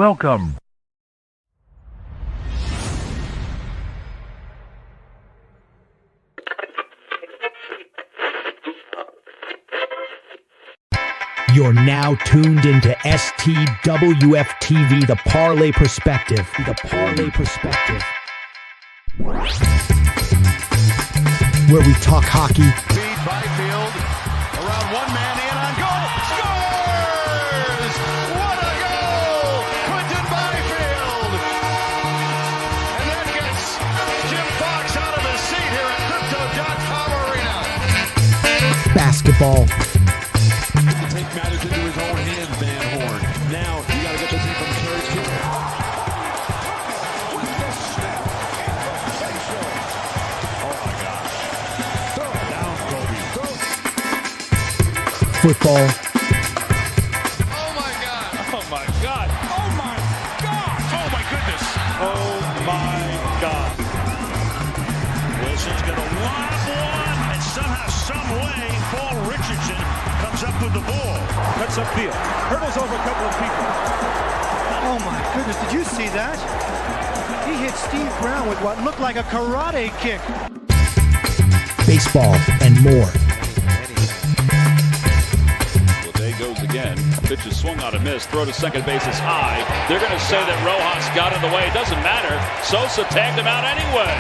Welcome. You're now tuned into STWF TV, the Parlay Perspective. The Parlay Perspective. Where we talk hockey. Feed Byfield around one man in on goal. Scores! What a goal! Quentin Byfield! And that gets Jim Fox out of his seat here at Crypto.com Arena. Basketball. Take matters into his own hands, Van Horn. Now, you got to get this in from Terry Stewart. Oh, my God. Throw it down, Kobe. Football. Oh my God! Oh my God! Oh my God! Oh my goodness! Oh, my God. Wilson's going to lob one, and somehow, some way, Paul Richardson comes up with the ball. Cuts upfield. Hurdles over a couple of people. Oh my goodness, did you see that? He hit Steve Brown with what looked like a karate kick. Baseball and more. Well, there goes again. Pitch is swung on a miss. Throw to second base is high. They're going to say that Rojas got in the way. It doesn't matter. Sosa tagged him out anyway.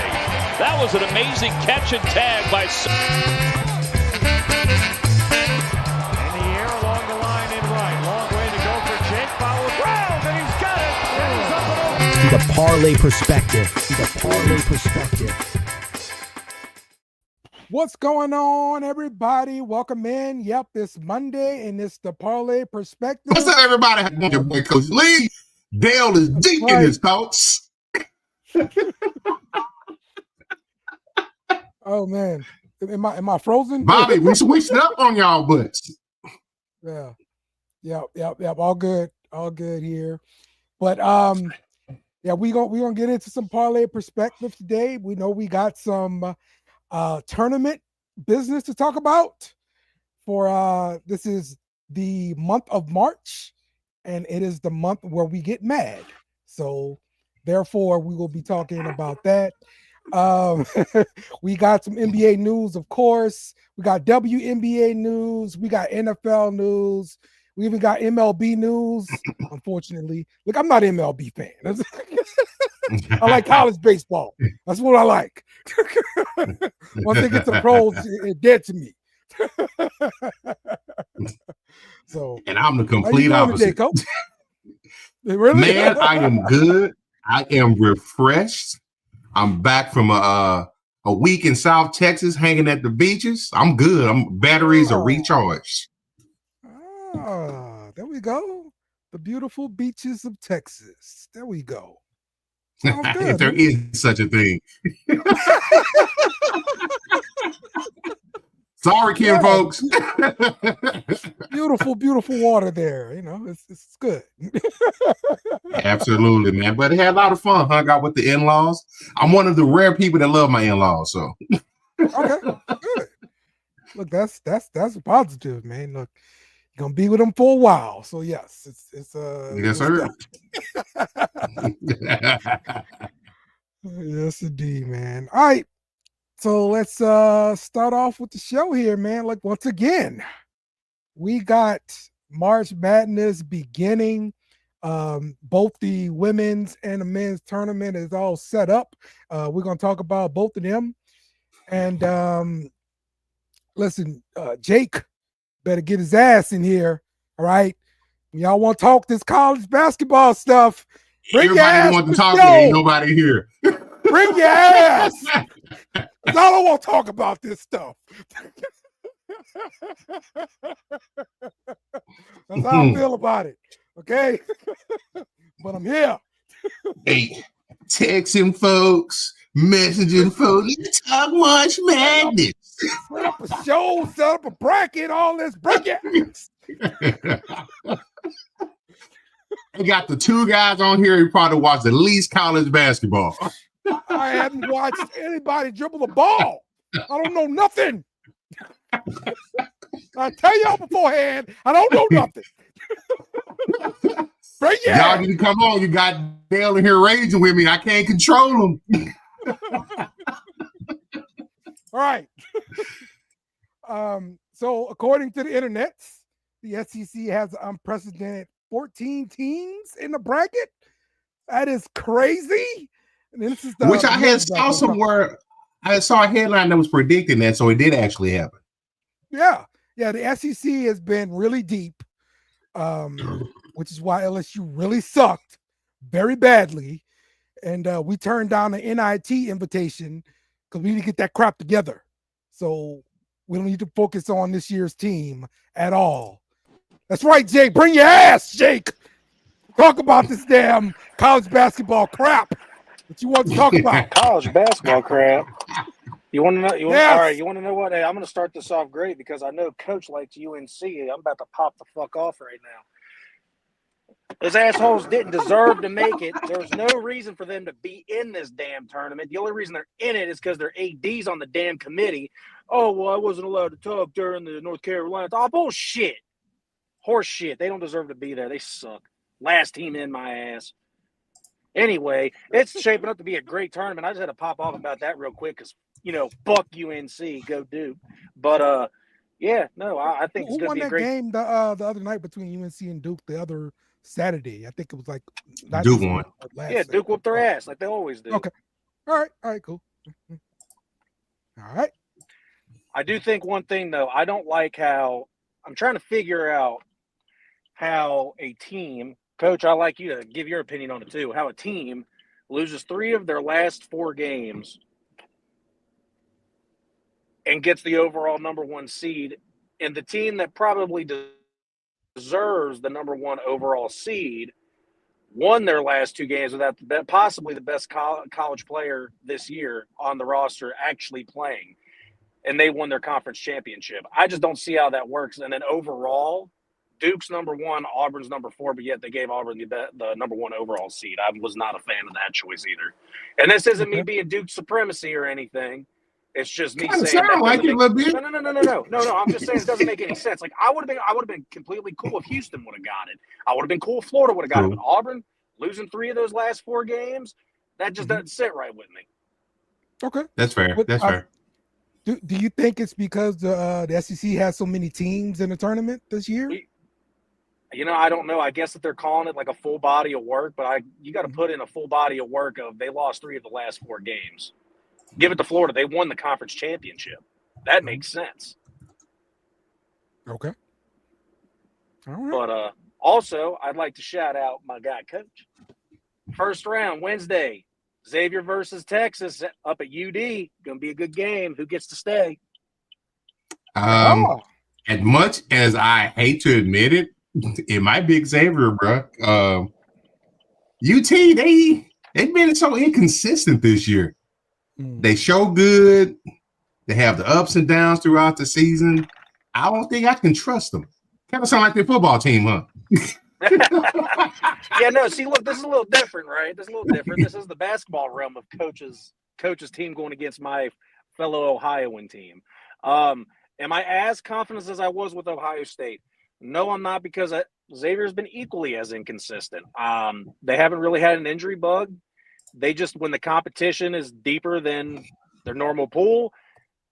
That was an amazing catch and tag by Sosa. In the air along the line in right. Long way to go for Jake. Foul ground, and he's got it. And he's up and over. The Parlay Perspective. The Parlay Perspective. What's going on, everybody? Welcome in. Yep, it's Monday, and it's the Parlay Perspective. What's up, everybody? Your boy, Coach Lee. Dale is deep in his thoughts. Oh man, am I frozen? Bobby, we switched up on y'all butts. Yeah, yep. All good here. But yeah, we gonna get into some Parlay Perspective today. We know we got some tournament business to talk about for this is the month of March, and it is the month where we get mad. So therefore, we will be talking about that. We got some NBA news, of course. We got WNBA news. We got NFL news. We even got MLB news. Unfortunately, look, I'm not an MLB fan. I like college baseball. That's what I like. Once they get to pros, it's dead to me. So, and I'm the complete opposite. Today, really? Man, I am good. I am refreshed. I'm back from a week in South Texas hanging at the beaches. I'm good. Batteries are recharged. There we go. The beautiful beaches of Texas. There we go. Sounds good, if there is such a thing. Sorry, Kim, folks. Beautiful water there. You know, it's good. Absolutely, man. But it had a lot of fun. Hung out with the in-laws. I'm one of the rare people that love my in-laws. So okay, good. Look, that's a positive, man. Look, you're gonna be with them for a while. So yes, it's yes, sir. Yes, indeed, man. All right. So let's start off with the show here, man. Like, once again, we got March Madness beginning. Both the women's and the men's tournament is all set up. We're going to talk about both of them. And listen, Jake better get his ass in here, all right? Y'all want to talk this college basketball stuff, bring your ass. Everybody wants to talk, there ain't nobody here. Bring your ass. I don't want to talk about this stuff. That's how I feel about it. Okay. But I'm here. Hey, texting folks, messaging folks, talk March Madness. Set up a show, set up a bracket, all this. Bring your ass. I got the two guys on here who probably watch the least college basketball. I haven't watched anybody dribble the ball. I don't know nothing. I tell y'all beforehand, I don't know nothing. Y'all need to come on. You got Dale in here raging with me. I can't control him. All right. So according to the internet, the SEC has unprecedented 14 teams in the bracket. That is crazy. And this is which I had saw somewhere. I saw a headline that was predicting that, so it did actually happen. Yeah. The SEC has been really deep, which is why LSU really sucked very badly. And we turned down the NIT invitation because we need to get that crap together. So we don't need to focus on this year's team at all. That's right, Jake. Bring your ass, Jake. Talk about this damn college basketball crap that you want to talk about. College basketball crap. You want to know? Yes. All right. You want to know what? Hey, I'm going to start this off great because I know Coach likes UNC. I'm about to pop the fuck off right now. Those assholes didn't deserve to make it. There's no reason for them to be in this damn tournament. The only reason they're in it is because their AD's on the damn committee. Oh, well, I wasn't allowed to talk during the North Carolina. Oh, bullshit. Horse shit. They don't deserve to be there. They suck. Last team in my ass. Anyway, it's shaping up to be a great tournament. I just had to pop off about that real quick because, fuck UNC, go Duke. But, I think it's going to be a great game the other night between UNC and Duke the other Saturday. I think it was like Duke won. Yeah, Duke whooped their ass like they always do. Okay. All right, cool. All right. I do think one thing, though, I don't like how – I'm trying to figure out how a team – Coach, I'd like you to give your opinion on it, too, how a team loses 3 of their last 4 games and gets the overall number 1 seed, and the team that probably deserves the number 1 overall seed won their last 2 games without possibly the best college player this year on the roster actually playing, and they won their conference championship. I just don't see how that works. And then overall, Duke's number 1, Auburn's number 4, but yet they gave Auburn the number 1 overall seed. I was not a fan of that choice either. And this isn't me being Duke supremacy or anything. It's just me saying that like it a little bit. No. I'm just saying it doesn't make any sense. Like I would have been completely cool if Houston would have got it. I would have been cool if Florida would have got it. But Auburn losing 3 of those last 4 games, that just doesn't sit right with me. Okay, that's fair. That's fair. Do you think it's because the SEC has so many teams in the tournament this year? I don't know. I guess that they're calling it like a full body of work, but you got to put in a full body of work of they lost 3 of the last 4 games. Give it to Florida. They won the conference championship. That makes sense. Okay. All right. But also, I'd like to shout out my guy, Coach. First round, Wednesday, Xavier versus Texas up at UD. Going to be a good game. Who gets to stay? As much as I hate to admit it, it might be Xavier, bro. UT, they've been so inconsistent this year. They show good. They have the ups and downs throughout the season. I don't think I can trust them. Kind of sound like their football team, huh? Yeah, no, see, look, this is a little different, right? This is a little different. This is the basketball realm of coach's team going against my fellow Ohioan team. Am I as confident as I was with Ohio State? No, I'm not, because Xavier's been equally as inconsistent. They haven't really had an injury bug. They just, when the competition is deeper than their normal pool,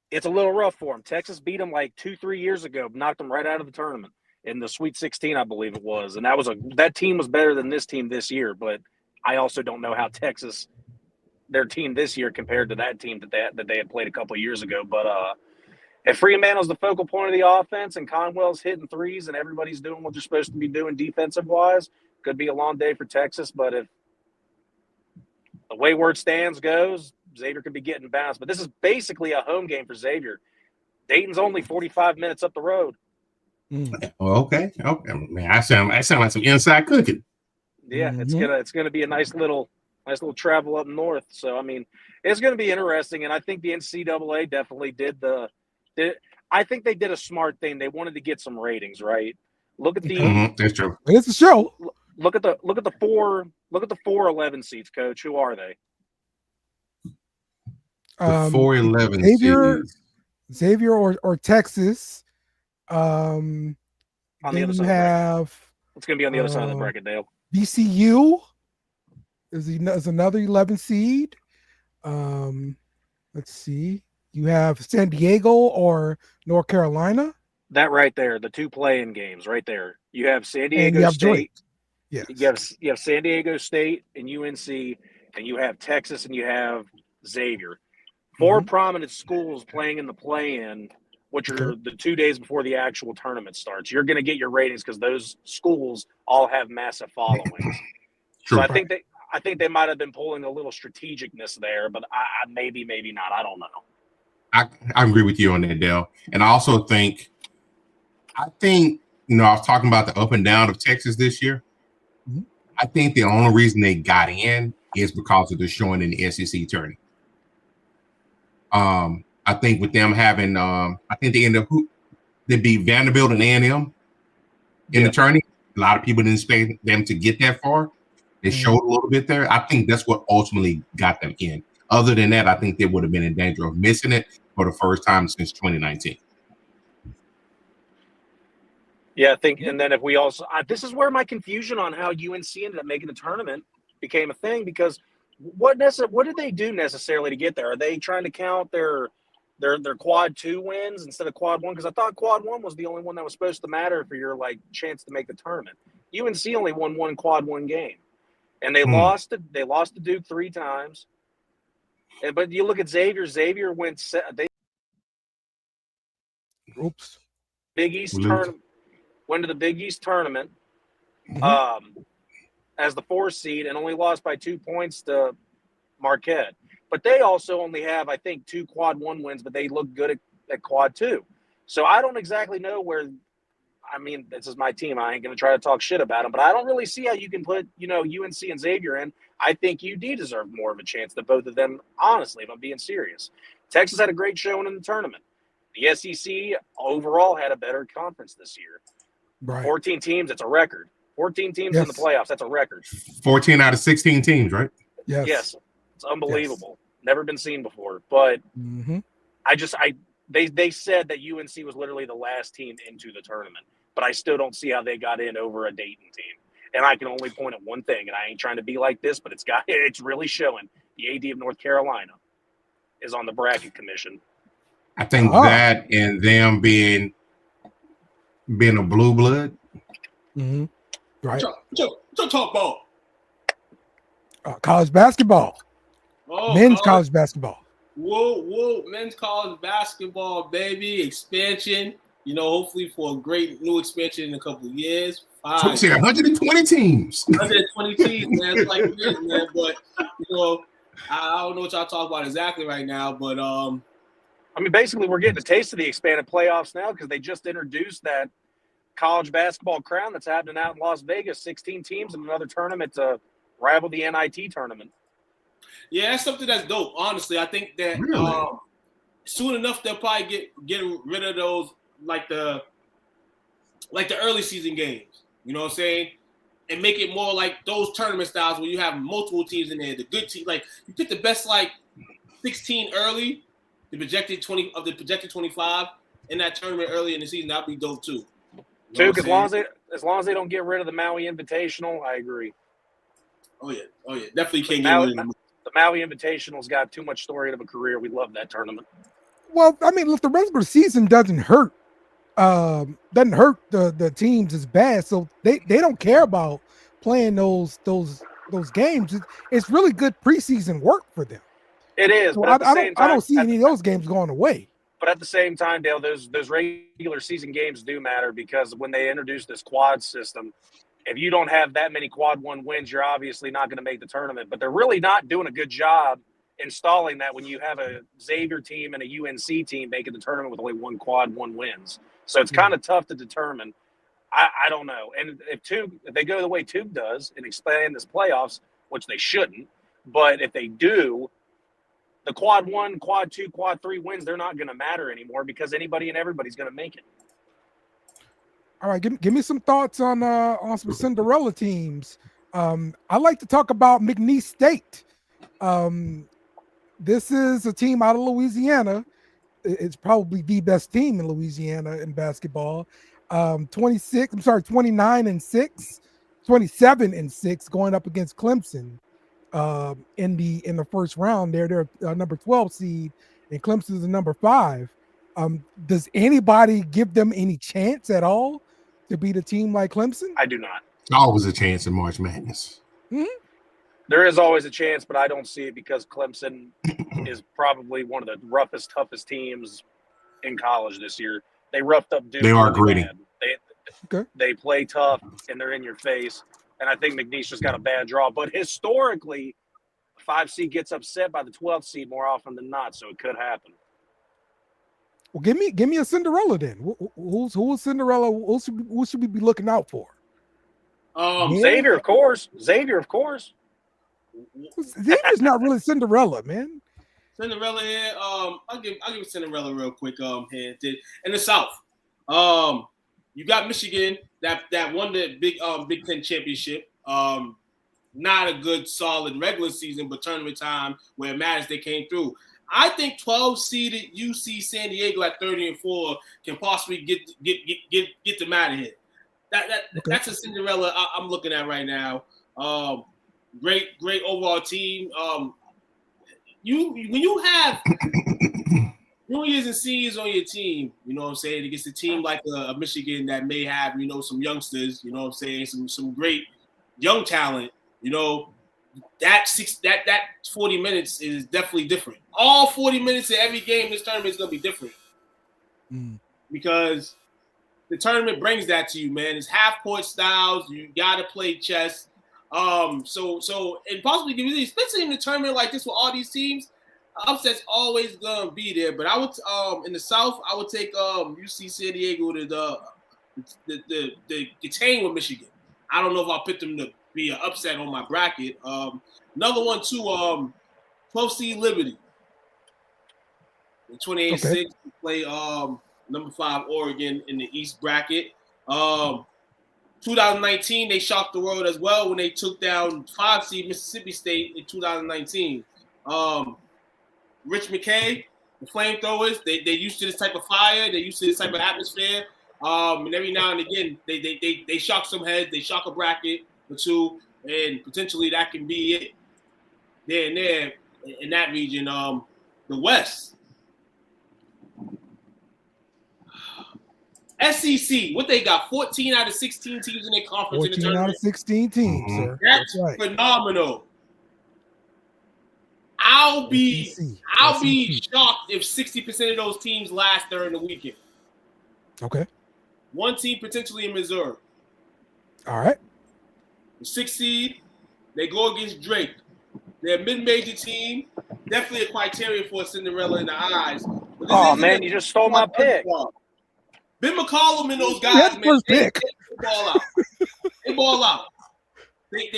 it's a little rough for them. Texas beat them like 2-3 years ago, knocked them right out of the tournament in the Sweet 16, I believe it was. And that team was better than this team this year. But I also don't know how Texas, their team this year, compared to that team that they had played a couple of years ago. But if Freemantle's the focal point of the offense and Conwell's hitting threes and everybody's doing what they're supposed to be doing defensive-wise, could be a long day for Texas. But if the wayward stance goes, Xavier could be getting bounced. But this is basically a home game for Xavier. Dayton's only 45 minutes up the road. Okay. Man, I sound like some inside cooking. Yeah, it's gonna be a nice little travel up north. So I mean, it's gonna be interesting. And I think the NCAA definitely I think they did a smart thing. They wanted to get some ratings, right? Look at the that's true. It's a show. Look at the 4-11 seats, Coach. Who are they? The 4-11 Xavier or On the other side. Have it's going to be on the other side of the bracket, Dale. VCU is another 11 seed. Let's see. You have San Diego or North Carolina. That right there, the two play-in games right there. You have San Diego And you have State. Drake. Yes. You have San Diego State and UNC, and you have Texas and you have Xavier. Four prominent schools playing in the play-in, which are the 2 days before the actual tournament starts. You're going to get your ratings because those schools all have massive followings. So I think they might have been pulling a little strategicness there, but I maybe not. I don't know. I agree with you on that, Dale. And I also think, I was talking about the up and down of Texas this year. I think the only reason they got in is because of the showing in the SEC tourney. I think with them having, I think they beat Vanderbilt and A&M in the tourney. A lot of people didn't expect them to get that far. They showed a little bit there. I think that's what ultimately got them in. Other than that, I think they would have been in danger of missing it for the first time since 2019. Yeah, I think, and then if we also, this is where my confusion on how UNC ended up making the tournament became a thing, because what did they do necessarily to get there? Are they trying to count their quad 2 wins instead of quad 1? Because I thought quad 1 was the only one that was supposed to matter for your chance to make the tournament. UNC only won one quad 1 game, and they lost to Duke 3 times. But you look at Xavier. Xavier went Big East tournament. Went to the Big East tournament as the 4 seed and only lost by 2 points to Marquette. But they also only have, I think, 2 quad 1 wins, but they look good at quad 2. So I don't exactly know where. I mean, this is my team. I ain't going to try to talk shit about them, but I don't really see how you can put, UNC and Xavier in. I think UD deserved more of a chance than both of them, honestly, if I'm being serious. Texas had a great showing in the tournament. The SEC overall had a better conference this year. Right. 14 teams, it's a record. 14 teams in the playoffs, that's a record. 14 out of 16 teams, right? Yes. It's unbelievable. Never been seen before. But they said that UNC was literally the last team into the tournament. But I still don't see how they got in over a Dayton team. And I can only point at one thing, and I ain't trying to be like this, but it's really showing. The AD of North Carolina is on the bracket commission. I think that and them being a blue blood. Right. What talk about? College basketball. Men's college basketball. Whoa. Men's college basketball, baby. Expansion. Hopefully for a great new expansion in a couple of years. 120 teams. 120 teams, man. It's like it is, man. But, I don't know what y'all talk about exactly right now, but basically we're getting a taste of the expanded playoffs now because they just introduced that college basketball crown that's happening out in Las Vegas. 16 teams in another tournament to rival the NIT tournament. Yeah, that's something that's dope. Honestly, I think that soon enough they'll probably get rid of those like the early season games. You know what I'm saying? And make it more like those tournament styles where you have multiple teams in there. The good team, you pick the best 16 early, the projected 20 of the projected 25 in that tournament early in the season. That'd be dope too. As long as they don't get rid of the Maui Invitational, I agree. Oh yeah, definitely can't get rid of them. The Maui Invitational's got too much story of a career. We love that tournament. Well, look, the regular season doesn't hurt the teams as bad, so they don't care about playing those games. It's really good preseason work for them. It is. So but I don't see any of those games going away. But at the same time, Dale, those regular season games do matter because when they introduce this quad system, if you don't have that many quad 1 wins, you're obviously not going to make the tournament. But they're really not doing a good job installing that when you have a Xavier team and a UNC team making the tournament with only 1 quad 1 wins. So it's kind of tough to determine. I don't know. And if they go the way Tube does and expand this playoffs, which they shouldn't, but if they do, the quad 1, quad 2, quad 3 wins, they're not going to matter anymore because anybody and everybody's going to make it. All right, give me some thoughts on some Cinderella teams. I like to talk about McNeese State. This is a team out of Louisiana. It's probably the best team in Louisiana in basketball. 29-6, 27-6 going up against Clemson in the first round. They're number 12 seed, and Clemson is the number 5. Does anybody give them any chance at all to beat a team like Clemson? I do not. Always a chance in March Madness. Mm-hmm. There is always a chance, but I don't see it because Clemson is probably one of the roughest, toughest teams in college this year. They roughed up Duke. They are gritty. They play tough, and they're in your face. And I think McNeese just got a bad draw. But historically, 5 seed gets upset by the 12th seed more often than not, so it could happen. Well, give me a Cinderella then. Who's Cinderella? Who should we be looking out for? Xavier, of course. Xavier's not really Cinderella, man. Cinderella here. I'll give Cinderella real quick. Here in the South. You got Michigan that won the Big Ten championship. Not a good solid regular season, but tournament time where it matters, they came through. I think 12-seeded UC San Diego at 30-4 can possibly get them out of here. That's a Cinderella I'm looking at right now. Great overall team. When you have juniors and seniors on your team, you know what I'm saying, against a team like a Michigan that may have, some youngsters, you know what I'm saying, some great young talent, that 40 minutes is definitely different. All 40 minutes in every game this tournament is going to be different. Because the tournament brings that to you, man. It's half-court styles. You got to play chess. So and possibly, especially in the tournament like this with all these teams, upset's always gonna be there. But I would, in the South, I would take UC San Diego to the game with Michigan. I don't know if I'll put them to be an upset on my bracket. Another one too, 12 seed Liberty. In 28-6, play number 5 Oregon in the East bracket. 2019, they shocked the world as well when they took down 5 seed Mississippi State in 2019. Rich McKay, the Flamethrowers, they used to this type of fire. They used to this type of atmosphere. And every now and again, they shock some heads. They shock a bracket or two, and potentially that can be it there and there in that region. The West. SEC, what they got? 14 out of 16 teams in their conference. 14 in the tournament. Out of 16 teams, sir. That's right. Phenomenal. I'll be shocked if 60% of those teams last during the weekend. Okay. One team potentially in Missouri. All right. The 6th seed, they go against Drake. They're a mid-major team. Definitely a criteria for a Cinderella in the eyes. Oh, man, you just stole my pick. Ben McCollum and those guys, man, they ball out. They ball out. They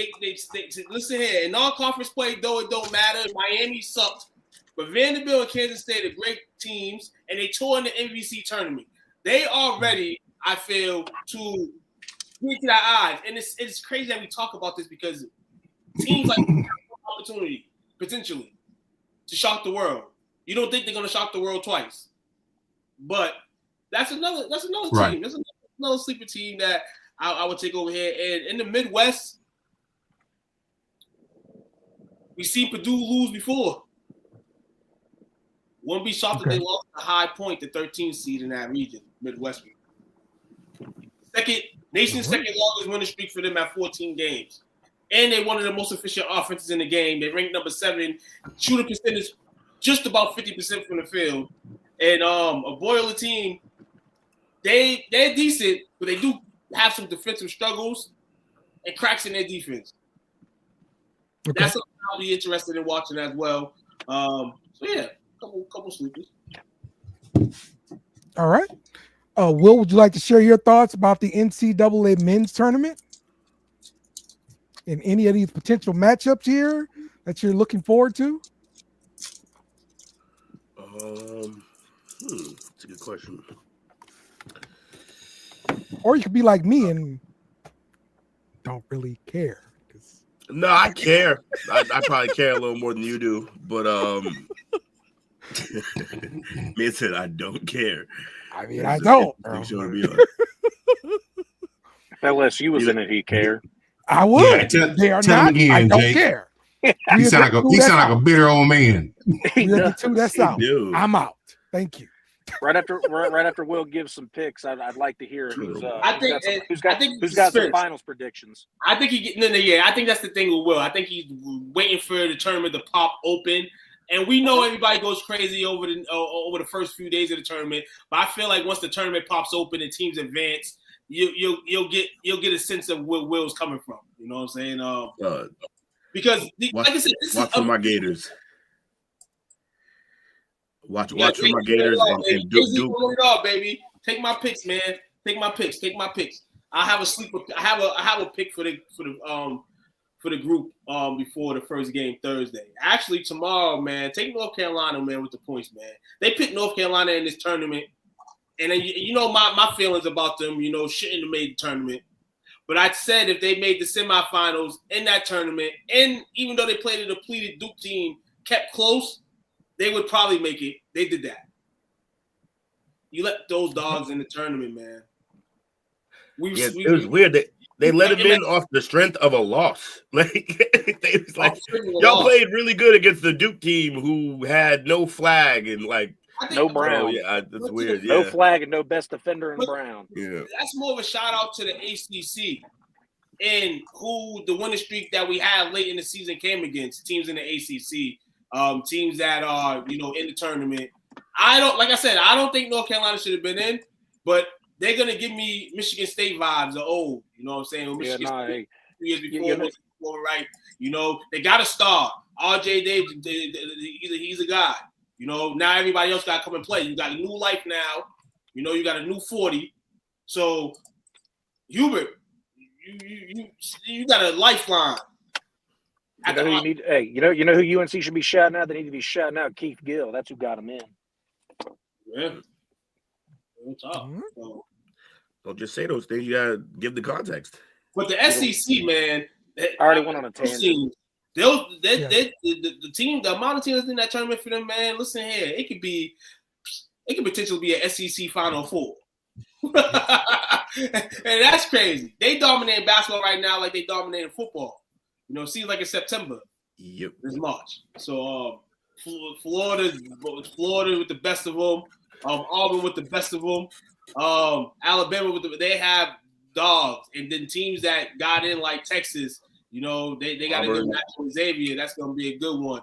listen here. In non-conference play, though, it don't matter. Miami sucks. But Vanderbilt and Kansas State are great teams, and they tour in the NBC tournament. They are ready, I feel, to get to that eyes. And it's crazy that we talk about this because teams like have opportunity, potentially, to shock the world. You don't think they're going to shock the world twice. But that's another right. team. That's another sleeper team that I would take over here. And in the Midwest, we seen Purdue lose before. Wouldn't be shocked if they lost a High Point, the 13th seed in that region, Midwest. Nation's second longest winning streak for them at 14 games. And they're one of the most efficient offenses in the game. They ranked number 7, shooting percentage just about 50% from the field. And a Boiler team, they're decent, but they do have some defensive struggles and cracks in their defense. Okay. That's something I'll be interested in watching as well. So yeah, couple sleepers. All right. Will, would you like to share your thoughts about the NCAA men's tournament and any of these potential matchups here that you're looking forward to? That's a good question. Or you could be like me and don't really care. No, I care. I probably care a little more than you do, but me said I don't care. I mean, I don't. If LSU was in it, he'd care. I would. Yeah, they are tell not. him again, I don't Jake. care. He sound like a bitter old man. That's out. I'm out. Thank you. Right after Will gives some picks, I'd like to hear who's got some finals predictions. I think I think that's the thing with Will. I think he's waiting for the tournament to pop open. And we know everybody goes crazy over the first few days of the tournament, but I feel like once the tournament pops open and teams advance, you'll get a sense of where Will's coming from. You know what I'm saying? Because like I said, watch for my Gators. Watch for my Gators and Duke. It all, baby. Take my picks, man. Take my picks. I have a pick for the group before the first game Thursday. Actually, tomorrow, man, take North Carolina, man, with the points, man. They picked North Carolina in this tournament, and then, you know my feelings about them. You know, shouldn't have made the tournament. But I said if they made the semifinals in that tournament, and even though they played a depleted Duke team, kept close, they would probably make it. They did that. You let those dogs in the tournament, man. It was weird. They let him in off the strength of a loss. They was like, y'all played really good against the Duke team who had no flag and no Brown. Oh, yeah, that's weird. No flag and no best defender in Brown. Yeah, that's more of a shout out to the ACC and who the winning streak that we had late in the season came against teams in the ACC, teams that are in the tournament. I don't think North Carolina should have been in, but they're gonna give me Michigan State vibes of old. You know what I'm saying? Michigan State 2 years before, right? They got a star. RJ Davis, he's a guy. Now everybody else got to come and play. You got a new life now. You got a new 40. So, Hubert, you got a lifeline. You know who UNC should be shouting out? They need to be shouting out Keith Gill. That's who got him in. Yeah. Don't just say those things. You gotta give the context. But the SEC, man, I already went on a tangent. The team, the amount of teams in that tournament for them, man. Listen here, it could potentially be an SEC Final Four, and that's crazy. They dominate basketball right now, like they dominated football. It seems like it's September. Yep, it's March. So Florida with the best of them. Auburn with the best of them. Alabama they have dogs, and then teams that got in like Texas. They got a good match with Xavier. That's gonna be a good one.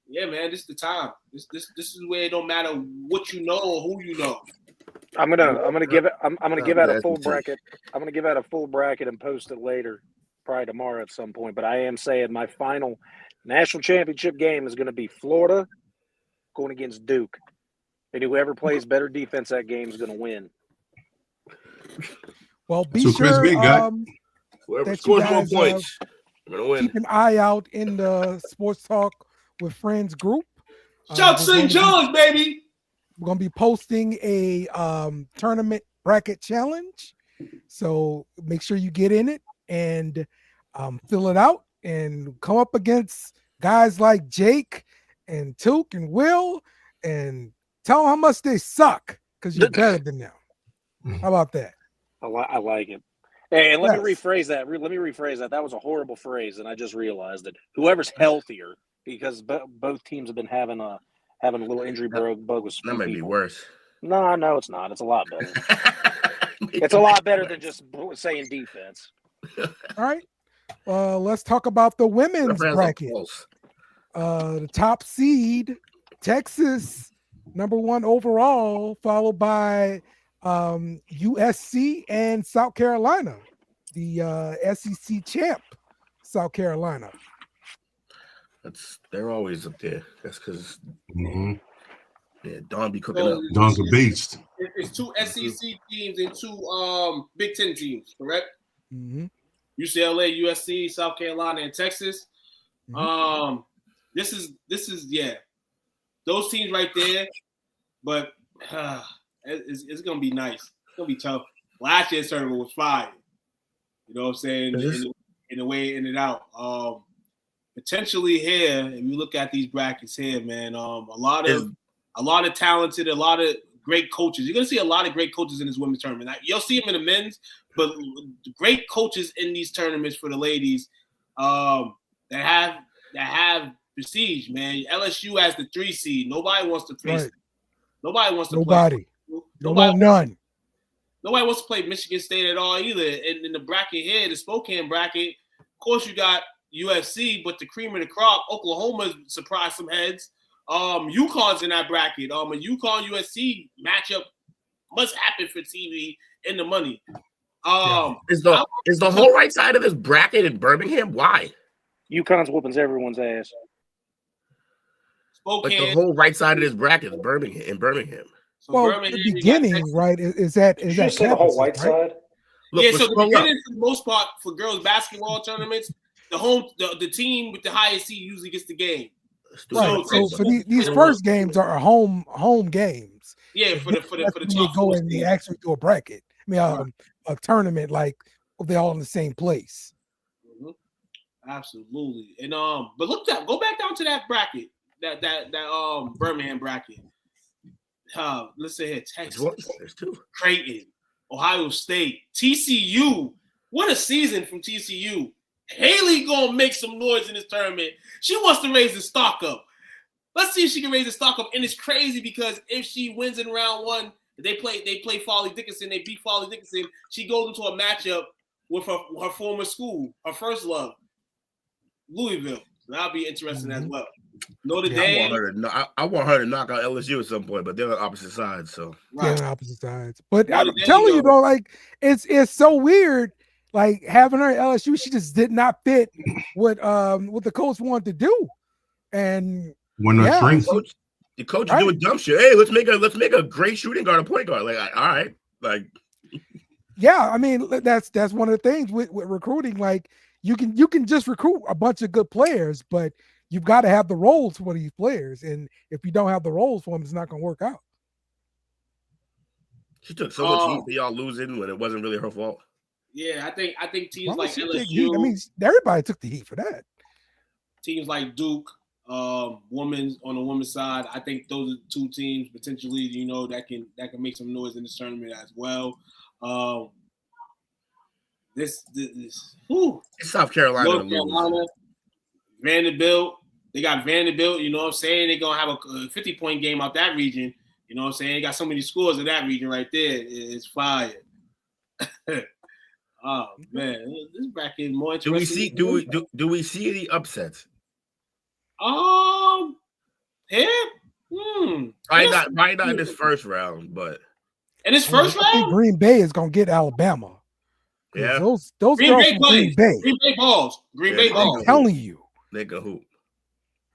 Yeah, man, this is the time. This is where it don't matter what you know or who you know. I'm gonna give out a full bracket. I'm gonna give out a full bracket and post it later, probably tomorrow at some point. But I am saying my final national championship game is gonna be Florida going against Duke, and whoever plays better defense that game is gonna win. Well, be sure. Whoever scores more points, keep an eye out in the Sports Talk with Friends group. Shout St. John's, baby. We're going to be posting a tournament bracket challenge. So make sure you get in it and fill it out and come up against guys like Jake and Took and Will and tell them how much they suck because you're better than them. How about that? I like it. Hey, and let me rephrase that. That was a horrible phrase, and I just realized it. Whoever's healthier, because both teams have been having a little injury bug with that might be worse. No, it's not. It's a lot better. It's a lot better than just saying defense. All right. Let's talk about the women's bracket. The top seed, Texas, #1 overall, followed by USC and South Carolina, the SEC champ, South Carolina. They're always up there. That's because Dawn be cooking up. Dawn's a beast. It's 2 SEC teams and 2 Big Ten teams, correct? Mm-hmm. UCLA, USC, South Carolina, and Texas. Mm-hmm. This is those teams right there, but. It's gonna be nice. It's gonna be tough. Last year's tournament was fire. You know what I'm saying? In the way it ended out. Potentially here, if you look at these brackets here, man, a lot of talented, a lot of great coaches. You're gonna see a lot of great coaches in this women's tournament. You'll see them in the men's, but great coaches in these tournaments for the ladies that have prestige, man. LSU has the 3 seed. Nobody wants to face. Right. Nobody wants to Nobody. play. None. Nobody wants to play Michigan State at all either. And in the bracket here, the Spokane bracket, of course you got USC, but the cream of the crop, Oklahoma's surprised some heads. UConn's in that bracket. A UConn USC matchup must happen for TV in the money. Is the whole right side of this bracket in Birmingham? Why? UConn's whooping everyone's ass. Like the whole right side of this bracket is Birmingham. So Well, Birmingham, the beginning, right? Is that the whole white side? Look, yeah, so the beginning, for the most part, for girls basketball tournaments, the team with the highest seed usually gets the game. Right. So for these first games are home games. Yeah, for the top go and they actually do a bracket. I mean, a tournament like they're all in the same place. Mm-hmm. Absolutely. And but go back down to that bracket, that Birmingham bracket. Let's say here, Texas, Creighton, Ohio State, TCU. What a season from TCU. Haley gonna make some noise in this tournament. She wants to raise the stock up. Let's see if she can raise the stock up. And it's crazy because if she wins in round 1, they play Folly Dickinson. They beat Folly Dickinson. She goes into a matchup with her former school, her first love, Louisville. So that'll be interesting as well. Notre Dame. I want her to knock out LSU at some point, but they're on opposite sides. So they're on opposite sides. But I'm telling you, though, like it's so weird. Like having her at LSU, she just did not fit what the coach wanted to do. And the coach is doing dumb shit. Hey, let's make a great shooting guard, a point guard. Like, all right, like, yeah. I mean, that's one of the things with recruiting. Like, you can just recruit a bunch of good players, but you've got to have the roles for these players. And if you don't have the roles for them, it's not going to work out. She took so much heat for y'all losing when it wasn't really her fault. Yeah, I think teams like LSU. I mean, everybody took the heat for that. Teams like Duke, on the women's side, I think those are 2 teams potentially, that can make some noise in this tournament as well. This it's South Carolina. North Carolina, Vanderbilt. They got Vanderbilt. You know what I'm saying? They're gonna have a 50-point game out that region. You know what I'm saying? They got so many scores in that region right there. It's fire. Oh man, this bracket is more interesting. Do we see any upsets? Yeah. Probably not in this first round, but in this first round, I think Green Bay is gonna get Alabama. Yeah, those girls from Green Bay. Green Bay balls. I'm telling you, they can hoop.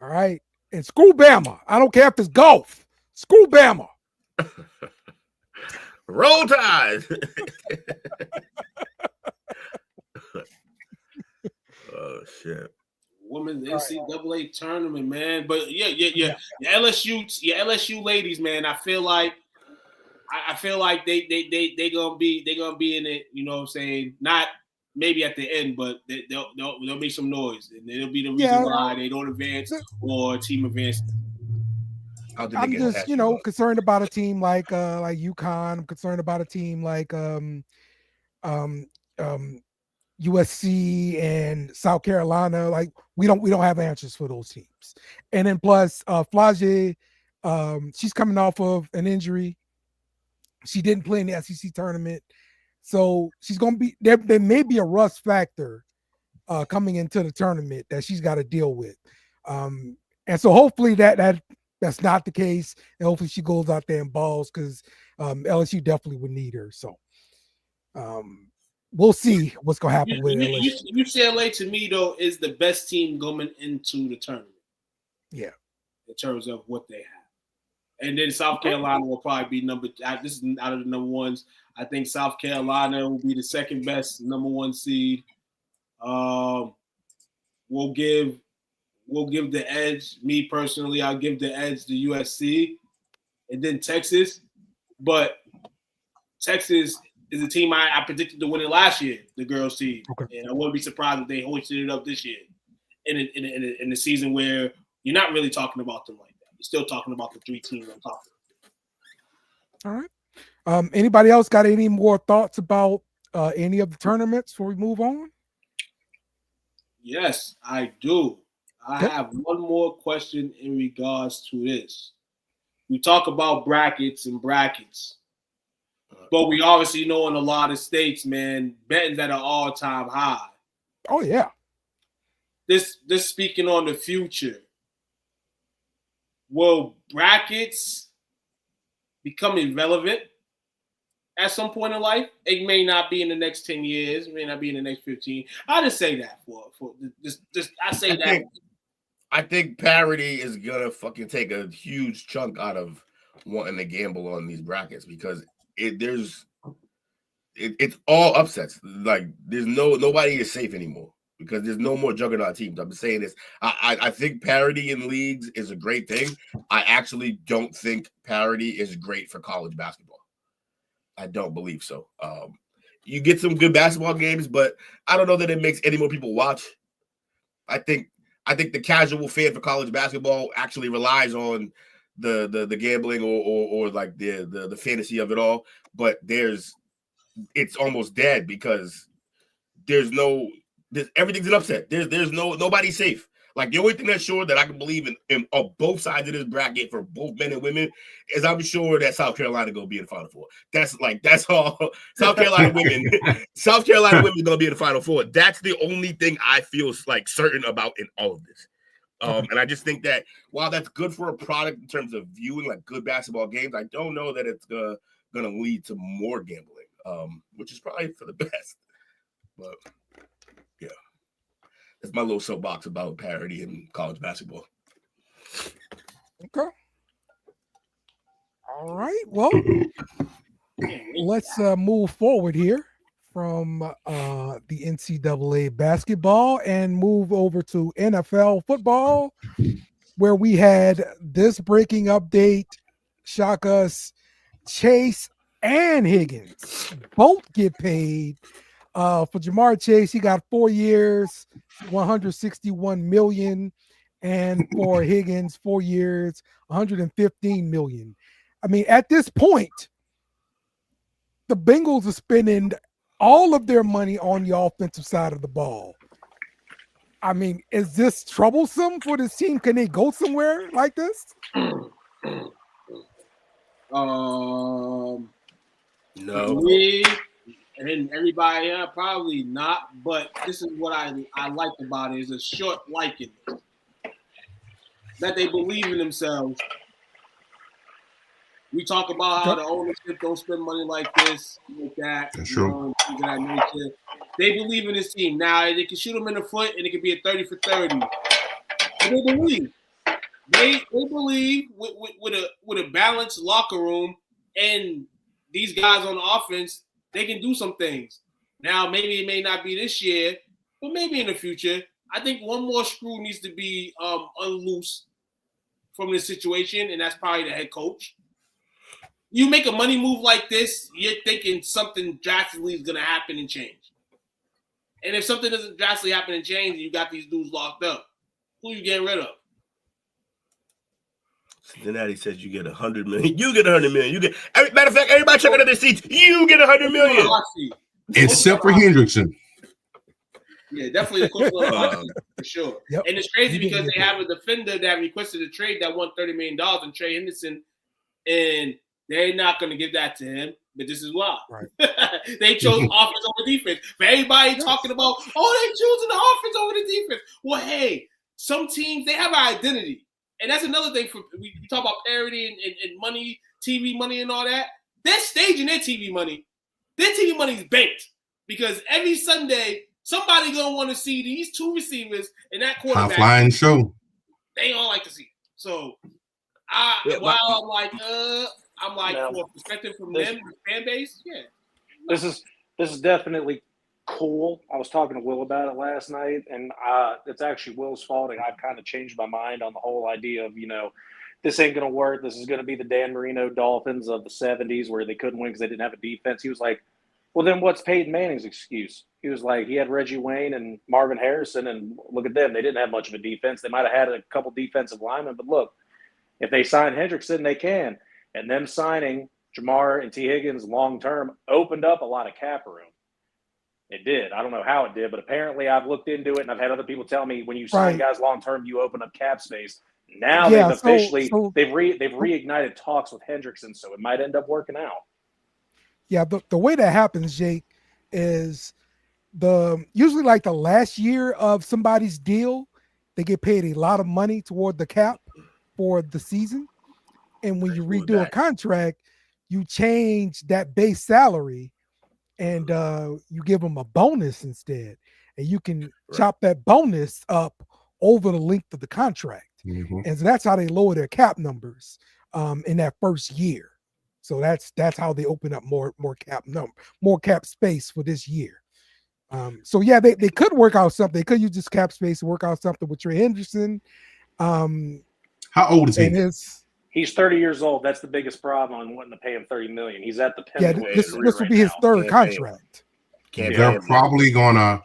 All right, and screw Bama. I don't care if it's golf. Screw Bama. Roll Tide. Oh shit. Women's NCAA tournament, man. But yeah. Your LSU ladies, man. I feel like they gonna be in it. You know what I'm saying? Not maybe at the end, but they'll make some noise, and it'll be the reason why they don't advance or team advance. I'm just concerned about a team like UConn. I'm concerned about a team like USC and South Carolina. Like we don't have answers for those teams. And then plus Flage, she's coming off of an injury. She didn't play in the SEC tournament, so she's gonna be there. There may be a rust factor coming into the tournament that she's got to deal with. And so hopefully that's not the case, and hopefully she goes out there and balls because LSU definitely would need her. So we'll see what's going to happen with LSU. UCLA, to me, though, is the best team going into the tournament. Yeah. In terms of what they have. And then South Carolina will probably be this is out of the number ones. I think South Carolina will be the second best number 1 seed. We'll give the edge, me personally, I'll give the edge to USC and then Texas. But Texas is a team I predicted to win it last year, the girls' team. Okay. And I wouldn't be surprised if they hoisted it up this year in a season where you're not really talking about them like that. You're still talking about the 3 teams on top of it. All right. Anybody else got any more thoughts about any of the tournaments before we move on? Yes, I do. I have one more question in regards to this. We talk about brackets, but we obviously know in a lot of states, man, betting's at an all-time high. Oh, yeah. This speaking on the future, will brackets become irrelevant at some point in life? It may not be in the next 10 years, it may not be in the next 15. I just say that I think parity is gonna fucking take a huge chunk out of wanting to gamble on these brackets because it's all upsets. Like nobody is safe anymore because there's no more juggernaut teams. I've been saying this. I think parity in leagues is a great thing. I actually don't think parity is great for college basketball. I don't believe so. You get some good basketball games, but I don't know that it makes any more people watch. I think the casual fan for college basketball actually relies on the gambling or like the fantasy of it all. But it's almost dead because everything's an upset. There's nobody's safe. Like the only thing that's sure that I can believe in on both sides of this bracket for both men and women is I'm sure that South Carolina gonna be in the Final Four. That's all. South Carolina women gonna be in the Final Four. That's the only thing I feel like certain about in all of this. And I just think that while that's good for a product in terms of viewing like good basketball games, I don't know that it's gonna lead to more gambling, which is probably for the best. But yeah. That's my little soapbox about parity in college basketball. Okay. All right. Well, let's move forward here from the NCAA basketball and move over to NFL football, where we had this breaking update shock us. Chase and Higgins both get paid. For Jamar Chase, he got 4 years, $161 million, and for Higgins, 4 years, $115 million. I mean, at this point, the Bengals are spending all of their money on the offensive side of the ball. I mean, is this troublesome for this team? Can they go somewhere like this? No. And everybody, probably not. But this is what I like about it: is a short liking that they believe in themselves. We talk about how the ownership don't spend money like this, like that. That's true. That nature. They believe in this team. Now they can shoot them in the foot, and it could be a 30 for 30. But they believe. They believe with a balanced locker room and these guys on the offense. They can do some things. Now, maybe it may not be this year, but maybe in the future. I think one more screw needs to be unloosed from this situation, and that's probably the head coach. You make a money move like this, you're thinking something drastically is going to happen and change. And if something doesn't drastically happen and change, and you got these dudes locked up, who you getting rid of? Cincinnati says you get $100 million. You get $100 million. You get matter of fact, everybody checking on their seats. You get $100 million. Except for Hendrickson. Yeah, definitely for sure. Yep. And it's crazy because they have a defender that requested a trade that won $30 million and Trey Henderson, and they're not going to give that to him. But this is why. Right. They chose offense over defense. But everybody talking about, they choosing the offense over the defense. Well, hey, some teams, they have an identity. And that's another thing. We talk about parity and money, TV money and all that. They're staging their TV money. Their TV money is banked because every Sunday, somebody going to want to see these two receivers and that quarterback. High flying show. They all like to see it. So, I'm like, for perspective from them, the fan base, yeah. This is definitely cool. I was talking to Will about it last night, and it's actually Will's fault, and I've kind of changed my mind on the whole idea of, this ain't going to work. This is going to be the Dan Marino Dolphins of the 70s where they couldn't win because they didn't have a defense. He was like, well, then what's Peyton Manning's excuse? He was like, he had Reggie Wayne and Marvin Harrison, and look at them. They didn't have much of a defense. They might have had a couple defensive linemen, but look, if they sign Hendrickson, they can. And them signing Jamar and Tee Higgins long-term opened up a lot of cap room. It did. I don't know how it did, but apparently I've looked into it, and I've had other people tell me when you sign guys long term, you open up cap space. Now they've officially they've reignited talks with Hendrickson, so it might end up working out. Yeah, the way that happens, Jake, is usually like the last year of somebody's deal, they get paid a lot of money toward the cap for the season. And when you redo a contract, you change that base salary and you give them a bonus instead. And you can chop that bonus up over the length of the contract. Mm-hmm. And so that's how they lower their cap numbers in that first year. So that's how they open up more cap space for this year. So yeah, they could work out something. They could use this cap space to work out something with Trey Henderson. How old is he? He's 30 years old. That's the biggest problem on wanting to pay him $30 million. He's at the pinnacle. This will be his third contract. They're probably gonna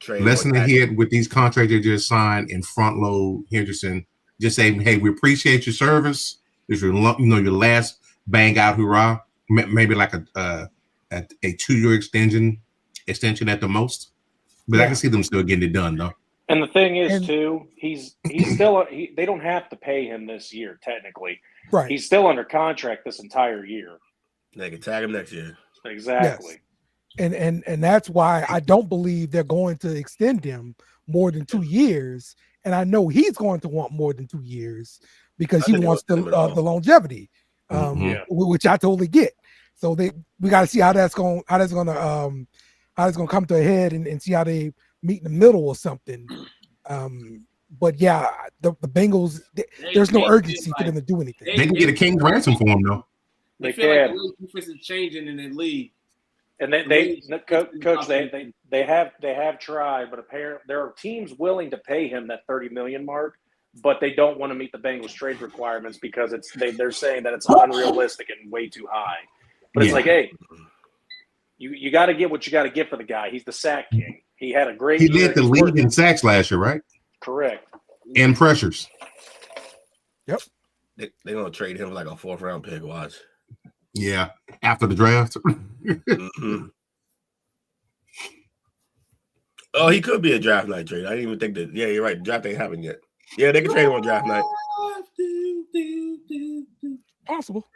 lessen the hit with these contracts they just signed and front load Henderson. Just say, hey, we appreciate your service. This is your last bang out hurrah. Maybe like a 2-year extension at the most. But I can see them still getting it done though. And the thing is, too, he's still they don't have to pay him this year technically. Right. He's still under contract this entire year. They can tag him next year. Exactly. Yes. And that's why I don't believe they're going to extend him more than 2 years. And I know he's going to want more than 2 years because he wants the longevity, which I totally get. So we got to see how that's going to come to a head and see how they meet in the middle or something. But yeah, the Bengals, there's no urgency for them to do anything. They can get a king's ransom for him though. They feel like the defense is changing in the league. And coach, they have tried, but apparently there are teams willing to pay him that $30 million mark, but they don't want to meet the Bengals trade requirements because they're saying that it's unrealistic and way too high. But it's like, hey, you got to get what you got to get for the guy. He's the sack king. He had a great year. He led the league in sacks last year, right? Correct. And pressures. Yep. They're going to trade him like a 4th round pick. Watch. Yeah. After the draft. Mm-hmm. Oh, he could be a draft night trade. I didn't even think that. Yeah, you're right. The draft ain't happened yet. Yeah, they can trade him on draft night. Possible.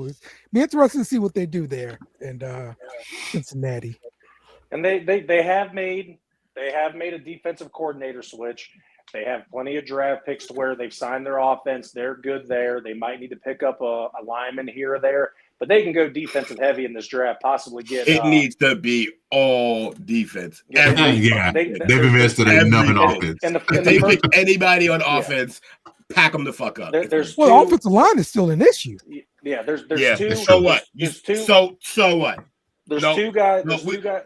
It's be interesting to see what they do there in Cincinnati. And they have made a defensive coordinator switch. They have plenty of draft picks to where they've signed their offense. They're good there. They might need to pick up a lineman here or there, but they can go defensive heavy in this draft. Possibly get. It needs to be all defense. They've invested enough in offense. If they pick anybody on offense, pack them the fuck up. The offensive line is still an issue. Yeah, there's two. So what? So what? There's two guys.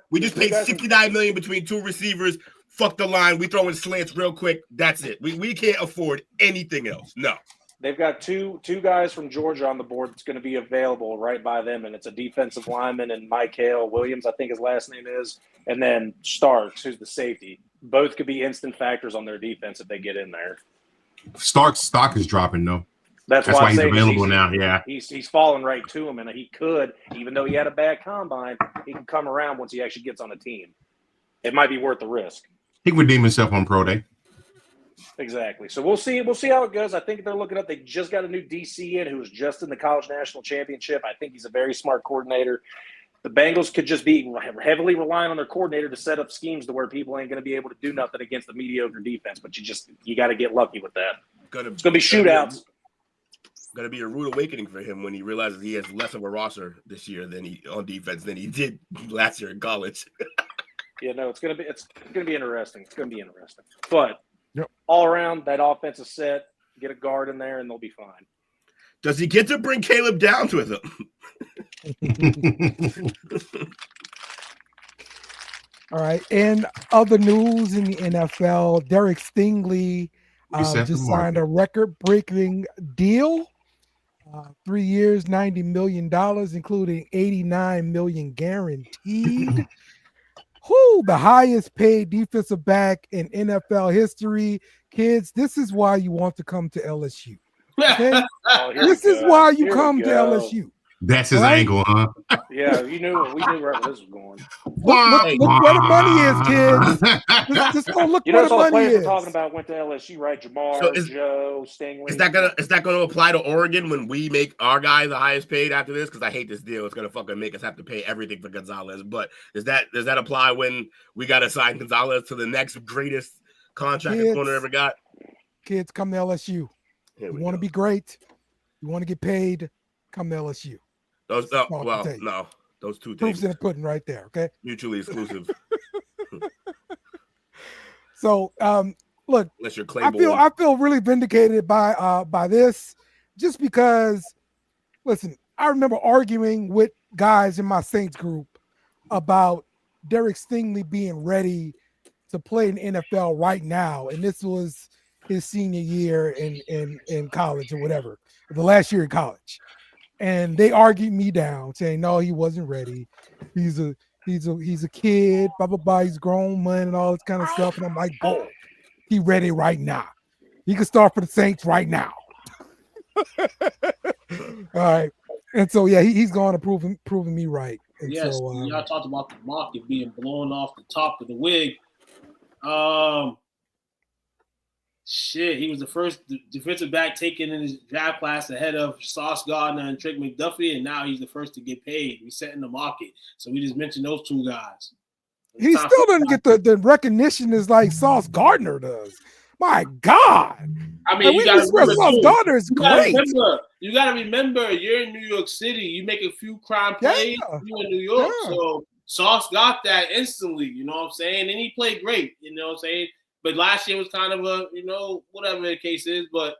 We just paid $69 million between 2 receivers. Fuck the line. We throw in slants real quick. That's it. We can't afford anything else. No. They've got two guys from Georgia on the board that's going to be available right by them, and it's a defensive lineman and Michael Williams, I think his last name is, and then Starks, who's the safety. Both could be instant factors on their defense if they get in there. Stark's stock is dropping though. That's why he's saying available now. Yeah, he's falling right to him, and he could, even though he had a bad combine, he can come around once he actually gets on a team. It might be worth the risk. He can redeem himself on pro day. Exactly. So we'll see. We'll see how it goes. I think they're looking up. They just got a new DC in who was just in the college national championship. I think he's a very smart coordinator. The Bengals could just be heavily relying on their coordinator to set up schemes to where people ain't going to be able to do nothing against the mediocre defense. But you got to get lucky with that. It's going to be shootouts. Going to be a rude awakening for him when he realizes he has less of a roster this year on defense than he did last year in college. Yeah, no, it's gonna be interesting. It's gonna be interesting. But all around, that offense is set. Get a guard in there, and they'll be fine. Does he get to bring Caleb Downs with him? All right. In other news in the NFL, Derek Stingley just signed a record-breaking deal. 3 years, $90 million, including $89 million guaranteed. The highest paid defensive back in NFL history. Kids, this is why you want to come to LSU. Okay? This is why you come to LSU. That's his angle, huh? Yeah, we knew where this was going. Look where the money is, kids. Just go look where the all the money players is. we're talking about went to LSU, right? Jamar, Joe, Stingley. Is that gonna apply to Oregon when we make our guy the highest paid after this? Because I hate this deal. It's gonna fucking make us have to pay everything for Gonzalez. But does that apply when we gotta sign Gonzalez to the next greatest contract the corner ever got? Kids, come to LSU. You want to be great. You want to get paid. Come to LSU. Those those two proofs things. in the pudding right there. Okay, mutually exclusive. So, look, unless you're I feel really vindicated by this, just because. Listen, I remember arguing with guys in my Saints group about Derek Stingley being ready to play in the NFL right now, and this was his senior year in college or whatever, the last year in college. And they argued me down, saying, no, he wasn't ready. He's a kid, blah, blah, blah. He's a grown man and all this kind of stuff. And I'm like, boom, he ready right now. He can start for the Saints right now. All right. And so, yeah, he's going to proving me right. And yes, so, y'all talked about the market being blown off the top of the wig. Shit, he was the first defensive back taken in his draft class ahead of Sauce Gardner and Trick McDuffie, and now he's the first to get paid. He's setting the market. So we just mentioned those two guys. He still doesn't get the recognition as like Sauce Gardner does. My God. I mean, Sauce Gardner is great. You got to remember, you're in New York City. You make a few crime plays, you're in New York. Yeah. So Sauce got that instantly, you know what I'm saying? And he played great, you know what I'm saying? But last year was kind of a, whatever the case is. But,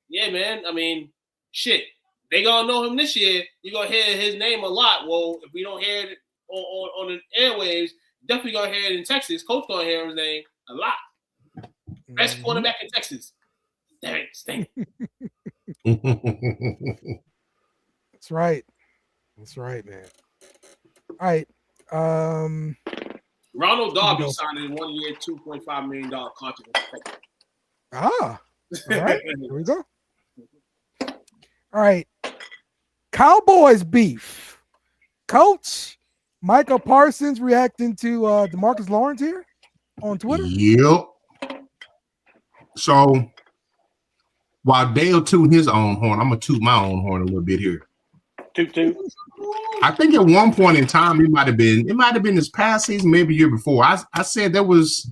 yeah, man, I mean, shit. They going to know him this year. You're going to hear his name a lot. Well, if we don't hear it on the airwaves, definitely going to hear it in Texas. Coach going to hear his name a lot. Best quarterback in Texas. Sting. That's right. That's right, man. All right. Ronald Darby signed a 1 year, $2.5 million contract. All right. Here we go. All right. Cowboys beef. Coach Micah Parsons reacting to DeMarcus Lawrence here on Twitter. Yep. So while Dale tooting his own horn, I'm gonna toot my own horn a little bit here. Toot. I think at one point in time it might have been this past season, maybe year before. I said there was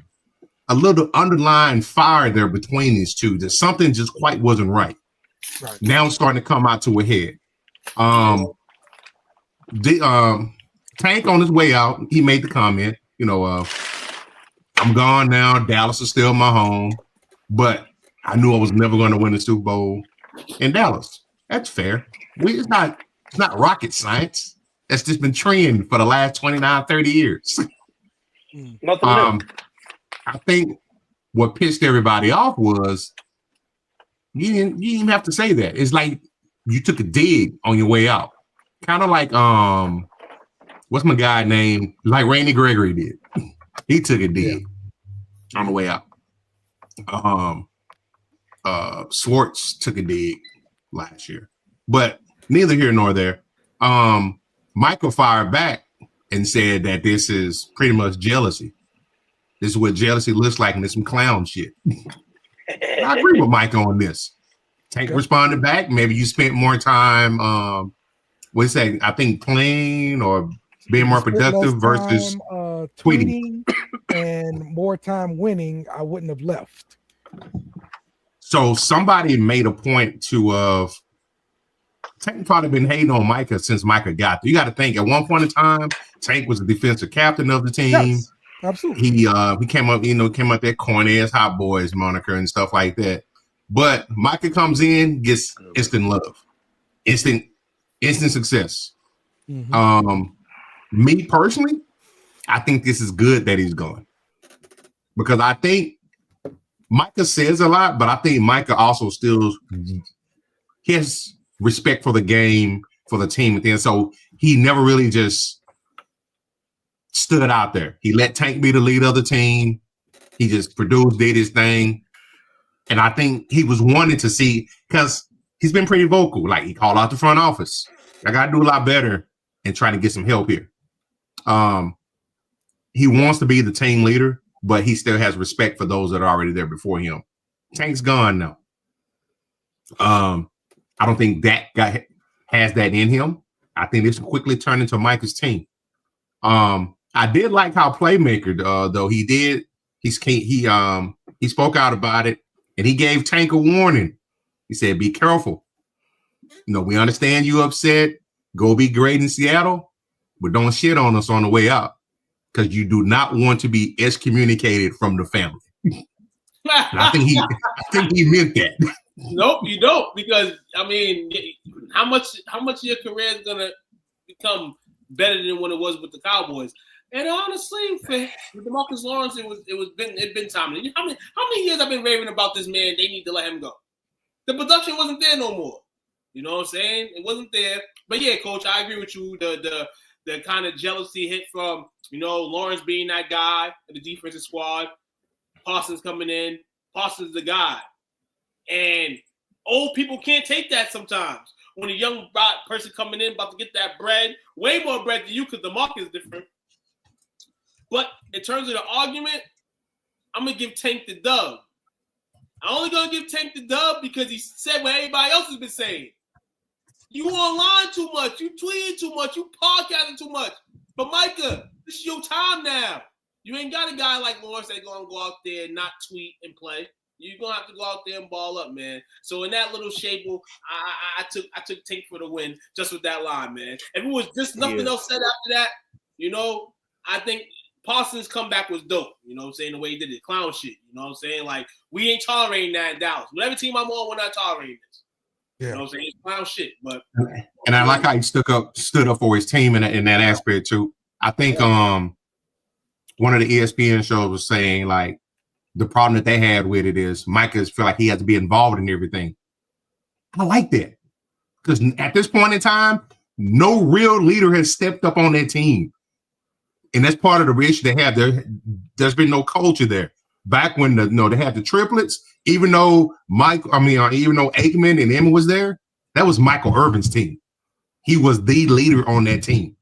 a little underlying fire there between these two, that something just quite wasn't right. Now it's starting to come out to a head. Tank on his way out, he made the comment, I'm gone now. Dallas is still my home, but I knew I was never going to win the Super Bowl in Dallas. That's fair. It's not rocket science. That's just been trending for the last 29, 30 years. Nothing new. I think what pissed everybody off was you didn't even have to say that. It's like you took a dig on your way out. Kind of like what's my guy name? Like Randy Gregory did. He took a dig on the way out. Swartz took a dig last year, but neither here nor there. Michael fired back and said that this is pretty much jealousy. This is what jealousy looks like, and it's some clown shit. I agree with Mike on this. Tank responded back. Maybe you spent more time, I think playing or being more productive versus tweeting and more time winning. I wouldn't have left. So somebody made a point to Tank probably been hating on Micah since Micah got there. You got to think at one point in time, Tank was the defensive captain of the team. Yes, absolutely. He came up that corny ass Hot Boys moniker and stuff like that. But Micah comes in, gets instant love, instant success. Me personally, I think this is good that he's gone, because I think Micah says a lot, but I think Micah also still has respect for the game, for the team at the end. So he never really just stood out there. He let Tank be the leader of the team. He just produced, did his thing. And I think he was wanting to see, because he's been pretty vocal. Like, he called out the front office. I got to do a lot better and try to get some help here. He wants to be the team leader, but he still has respect for those that are already there before him. Tank's gone now. I don't think that guy has that in him. I think this will quickly turn into Micah's team. I did like how Playmaker, though he spoke out about it, and he gave Tank a warning. He said, "Be careful. We understand you upset. Go be great in Seattle, but don't shit on us on the way out, because you do not want to be excommunicated from the family." I think he meant that. Nope, you don't, because I mean, how much of your career is gonna become better than when it was with the Cowboys? And honestly, for DeMarcus Lawrence, it'd been time. How many years I've been raving about this man? They need to let him go. The production wasn't there no more. You know what I'm saying? It wasn't there. But yeah, Coach, I agree with you. The kind of jealousy hit from Lawrence being that guy in the defensive squad, Parsons coming in. Parsons the guy. And old people can't take that sometimes. When a young person coming in about to get that bread, way more bread than you, because the market is different. But in terms of the argument, I'm going to give Tank the dub. I'm only going to give Tank the dub because he said what everybody else has been saying. You online too much. You tweeting too much. You podcasting too much. But Micah, this is your time now. You ain't got a guy like Lawrence that's going to go out there and not tweet and play. You're going to have to go out there and ball up, man. So in that little shape, I took Tank for the win just with that line, man. If it was just nothing else said after that, I think Parsons' comeback was dope. You know what I'm saying? The way he did it. Clown shit. You know what I'm saying? Like, we ain't tolerating that in Dallas. Whatever team I'm on, we're not tolerating this. Yeah. You know what I'm saying? It's clown shit. But and I like how he stood up for his team in that aspect, too. I think one of the ESPN shows was saying, like, the problem that they had with it is Micah feel like he has to be involved in everything. I like that. Because at this point in time, no real leader has stepped up on that team. And that's part of the issue they have. There's been no culture there. Back when they had the triplets, even though Aikman and Emma was there, that was Michael Irvin's team. He was the leader on that team.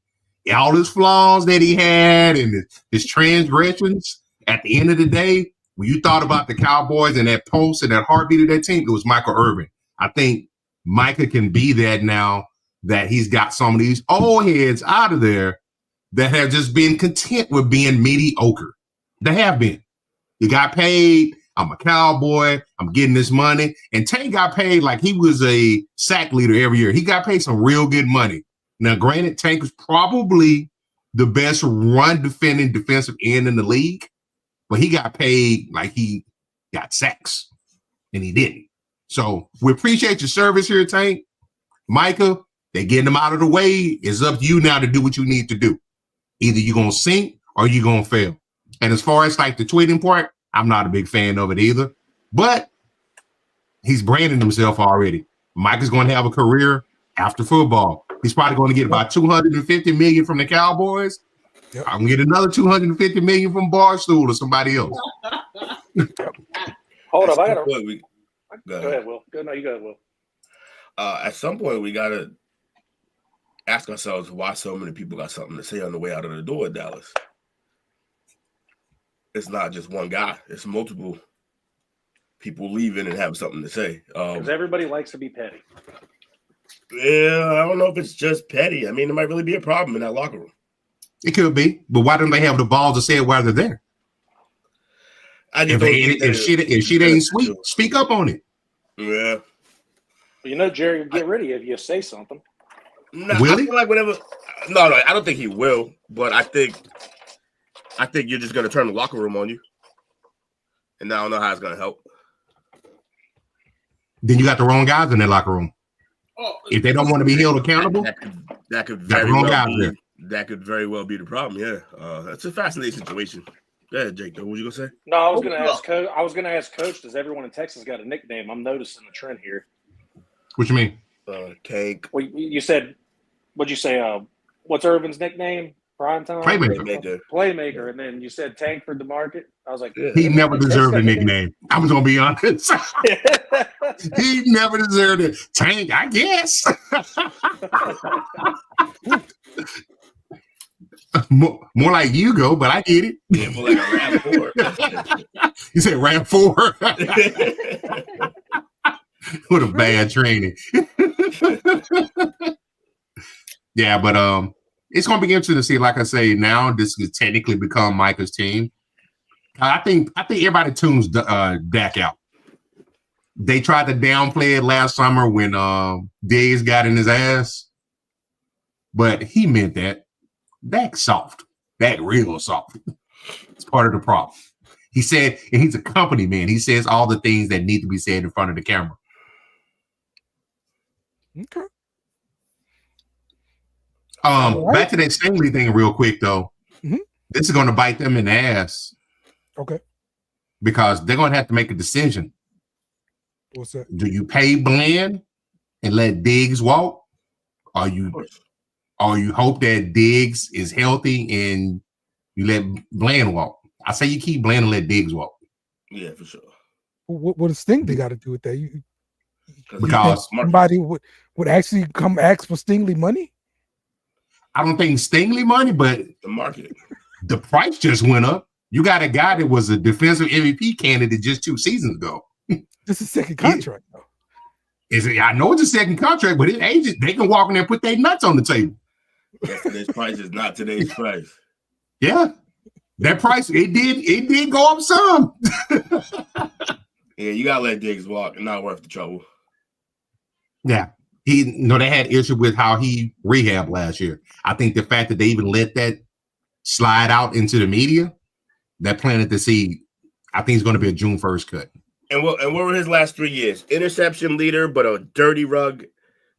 All his flaws that he had and his transgressions, at the end of the day, when you thought about the Cowboys and that pulse and that heartbeat of that team, it was Michael Irvin. I think Micah can be that now that he's got some of these old heads out of there that have just been content with being mediocre. They have been. You got paid. I'm a Cowboy. I'm getting this money. And Tank got paid like he was a sack leader every year. He got paid some real good money. Now, granted, Tank was probably the best run defending defensive end in the league, but he got paid like he got sacks, and he didn't. So we appreciate your service here, Tank. Micah, they're getting him out of the way. It's up to you now to do what you need to do. Either you're going to sink or you're going to fail. And as far as like the tweeting part, I'm not a big fan of it either. But he's branding himself already. Micah's going to have a career after football. He's probably going to get about $250 million from the Cowboys. Yep. I'm going to get another $250 million from Barstool or somebody else. Hold up. Go ahead, Will. No, you go ahead, Will. At some point, we got to ask ourselves why so many people got something to say on the way out of the door at Dallas. It's not just one guy. It's multiple people leaving and have something to say. Because everybody likes to be petty. Yeah, I don't know if it's just petty. I mean, there might really be a problem in that locker room. It could be, but why don't they have the balls to say it while they're there? If shit ain't sweet, speak up on it. Yeah. Jerry will get rid of you if you say something. No, will he? I feel like whenever. No, I don't think he will. But I think you're just gonna turn the locker room on you, and I don't know how it's gonna help. Then you got the wrong guys in that locker room. If they don't want to be held accountable, that could very well be the problem. Yeah, that's a fascinating situation. Go ahead, Jake. What were you gonna say? No, I was gonna ask Coach. Does everyone in Texas got a nickname? I'm noticing the trend here. What you mean? Tank. Well, you said, what'd you say? What's Irvin's nickname? Prime time. Playmaker. And then you said Tank for DeMarcus. I was like, he never deserved a nickname. I was gonna be honest. He never deserved it. Tank, I guess. More like Hugo, but I get it. Yeah, more like a Ram 4. You said Ram 4. What a bad training. Yeah, but it's gonna be interesting to see. Like I say, now this has technically become Micah's team. I think everybody tunes Dak out. They tried to downplay it last summer when Diggs got in his ass, but he meant that. Dak's soft. Dak real soft. It's part of the problem. He said, and he's a company man. He says all the things that need to be said in front of the camera. Okay. Back to that Stingley thing real quick, though. Mm-hmm. This is going to bite them in the ass. Okay. Because they're going to have to make a decision. What's that? Do you pay Bland and let Diggs walk? Or you hope that Diggs is healthy and you let Bland walk? I say you keep Bland and let Diggs walk. Yeah, for sure. What does Stingley got to do with that? Because somebody would actually come ask for Stingley money? I don't think Stingley money, but the market. The price just went up. You got a guy that was a defensive MVP candidate just 2 seasons ago. This is a second contract, though. I know it's a second contract, but his agent, they can walk in there and put their nuts on the table. Today's price is not today's price. Yeah. That price, it did go up some. Yeah, you gotta let Diggs walk. Not worth the trouble. Yeah. They had issue with how he rehabbed last year. I think the fact that they even let that slide out into the media, that planted the seed. I think it's going to be a June 1st cut. And what were his last 3 years? Interception leader, but a dirty rug.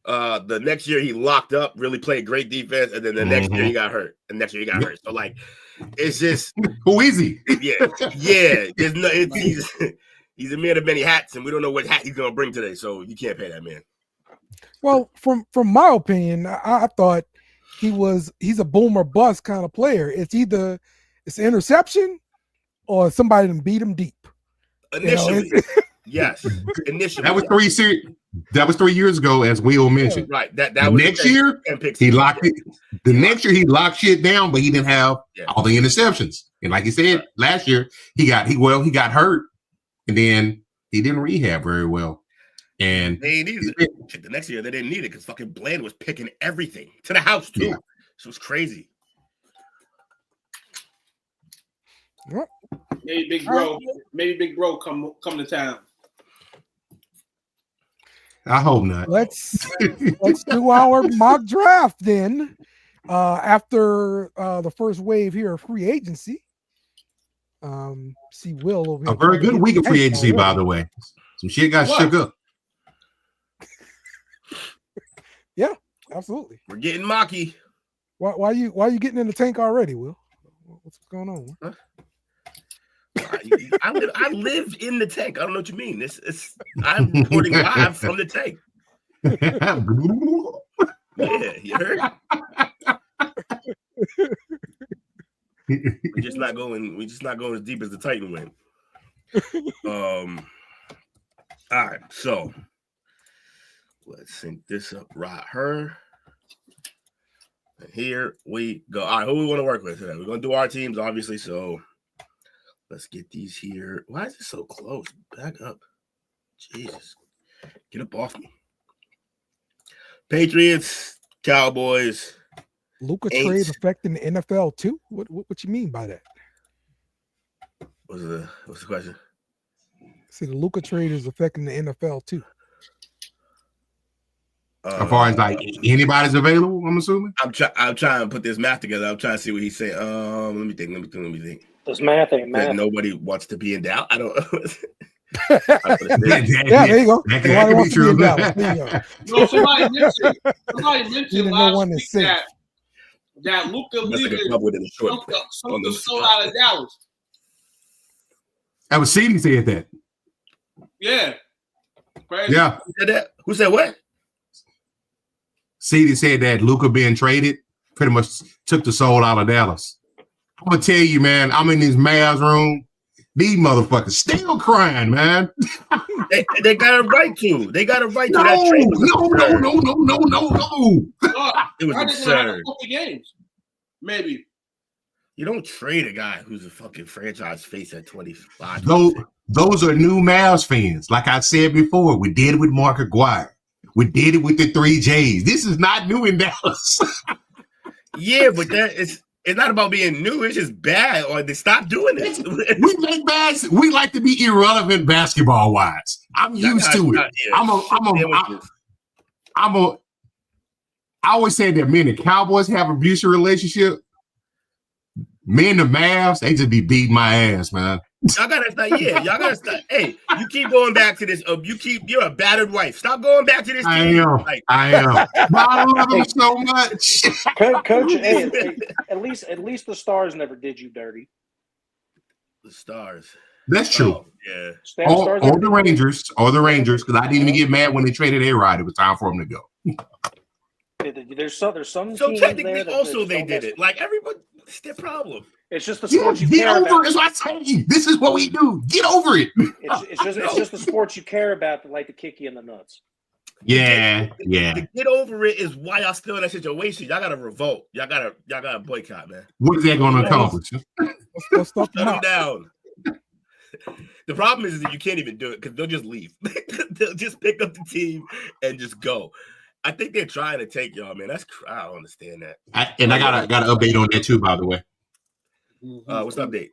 The next year he locked up, really played great defense, and then the next year he got hurt. And next year he got hurt. So like, it's just who is he? Yeah. There's no. He's a man of many hats, and we don't know what hat he's going to bring today. So you can't pay that man. Well, from my opinion, I thought he's a boom or bust kind of player. It's either it's an interception or somebody done beat him deep. Initially, yes. Initially, that was 3 years ago, as Will mentioned. Yeah, right. That was next year he locked it. The next year he locked shit down, but he didn't have all the interceptions. And like you said, last year he got hurt, and then he didn't rehab very well. And they needed it. The next year they didn't need it because fucking Bland was picking everything to the house too. Yeah. So it was crazy. Maybe Big Bro come to town. I hope not. Let's do our mock draft then. After the first wave here of free agency. See Will over here. A very good week of free agency, by the way. Some shit got shook up. Yeah, absolutely. We're getting mocky. Why you getting in the tank already, Will? What's going on? Huh? I live in the tank. I don't know what you mean. I'm reporting live from the tank. Yeah, you heard? We're just not going as deep as the Titan went. All right, so let's sync this up right here. And here we go. All right, who we want to work with today? We're gonna do our teams, obviously. So let's get these here. Why is it so close? Back up. Jesus. Get up off me. Patriots, Cowboys. Luka trade affecting the NFL too? What you mean by that? What's the question? See, the Luka trade is affecting the NFL too. As far as like anybody's available, I'm assuming. I'm trying to put this math together. I'm trying to see what he's saying. Let me think. This math ain't math. Nobody wants to be in doubt. I don't. Yeah, there you go. That can be true. No, somebody mentioned last week that Luka leaving something sold out of Dallas. That was City said that. Yeah. Crazy. Yeah. Who said what? City said that Luka being traded pretty much took the soul out of Dallas. I'm gonna tell you, man. I'm in this Mavs room. These motherfuckers still crying, man. they got a right to. They got a right to. No, That trade was no. It was absurd. Games, maybe. You don't trade a guy who's a fucking franchise face at 25. Those are new Mavs fans. Like I said before, we did it with Mark Aguirre. We did it with the 3 J's. This is not new in Dallas. Yeah, but it's not about being new. It's just bad, or they stop doing it. We make bad. We like to be irrelevant basketball wise. I'm used to it. I always say that men and Cowboys have an abusive relationship. Men and the Mavs, they just be beating my ass, man. Y'all gotta start. Yeah, y'all gotta start. Hey, you keep going back to this. You're a battered wife. Stop going back to this. I am. But I love him so much. Coach, hey, at least the Stars never did you dirty. The Stars. That's true. Oh, yeah. Or the Rangers, because I didn't even get mad when they traded A-Rod. It was time for him to go. There's some So teams technically, there also they did it. Like everybody, it's their problem. It's just the sports you get care over about. it. Is what I say. This is what we do. Get over it. It's just the sports you care about that like to kick you in the nuts. Yeah. To get over it is why y'all still in that situation. Y'all gotta revolt. Y'all gotta boycott, man. What is that going to accomplish? Let's stop Shut them down. The problem is that you can't even do it because they'll just leave. They'll just pick up the team and just go. I think they're trying to take y'all, man. I don't understand that. I got an update on that too, by the way. What's the update?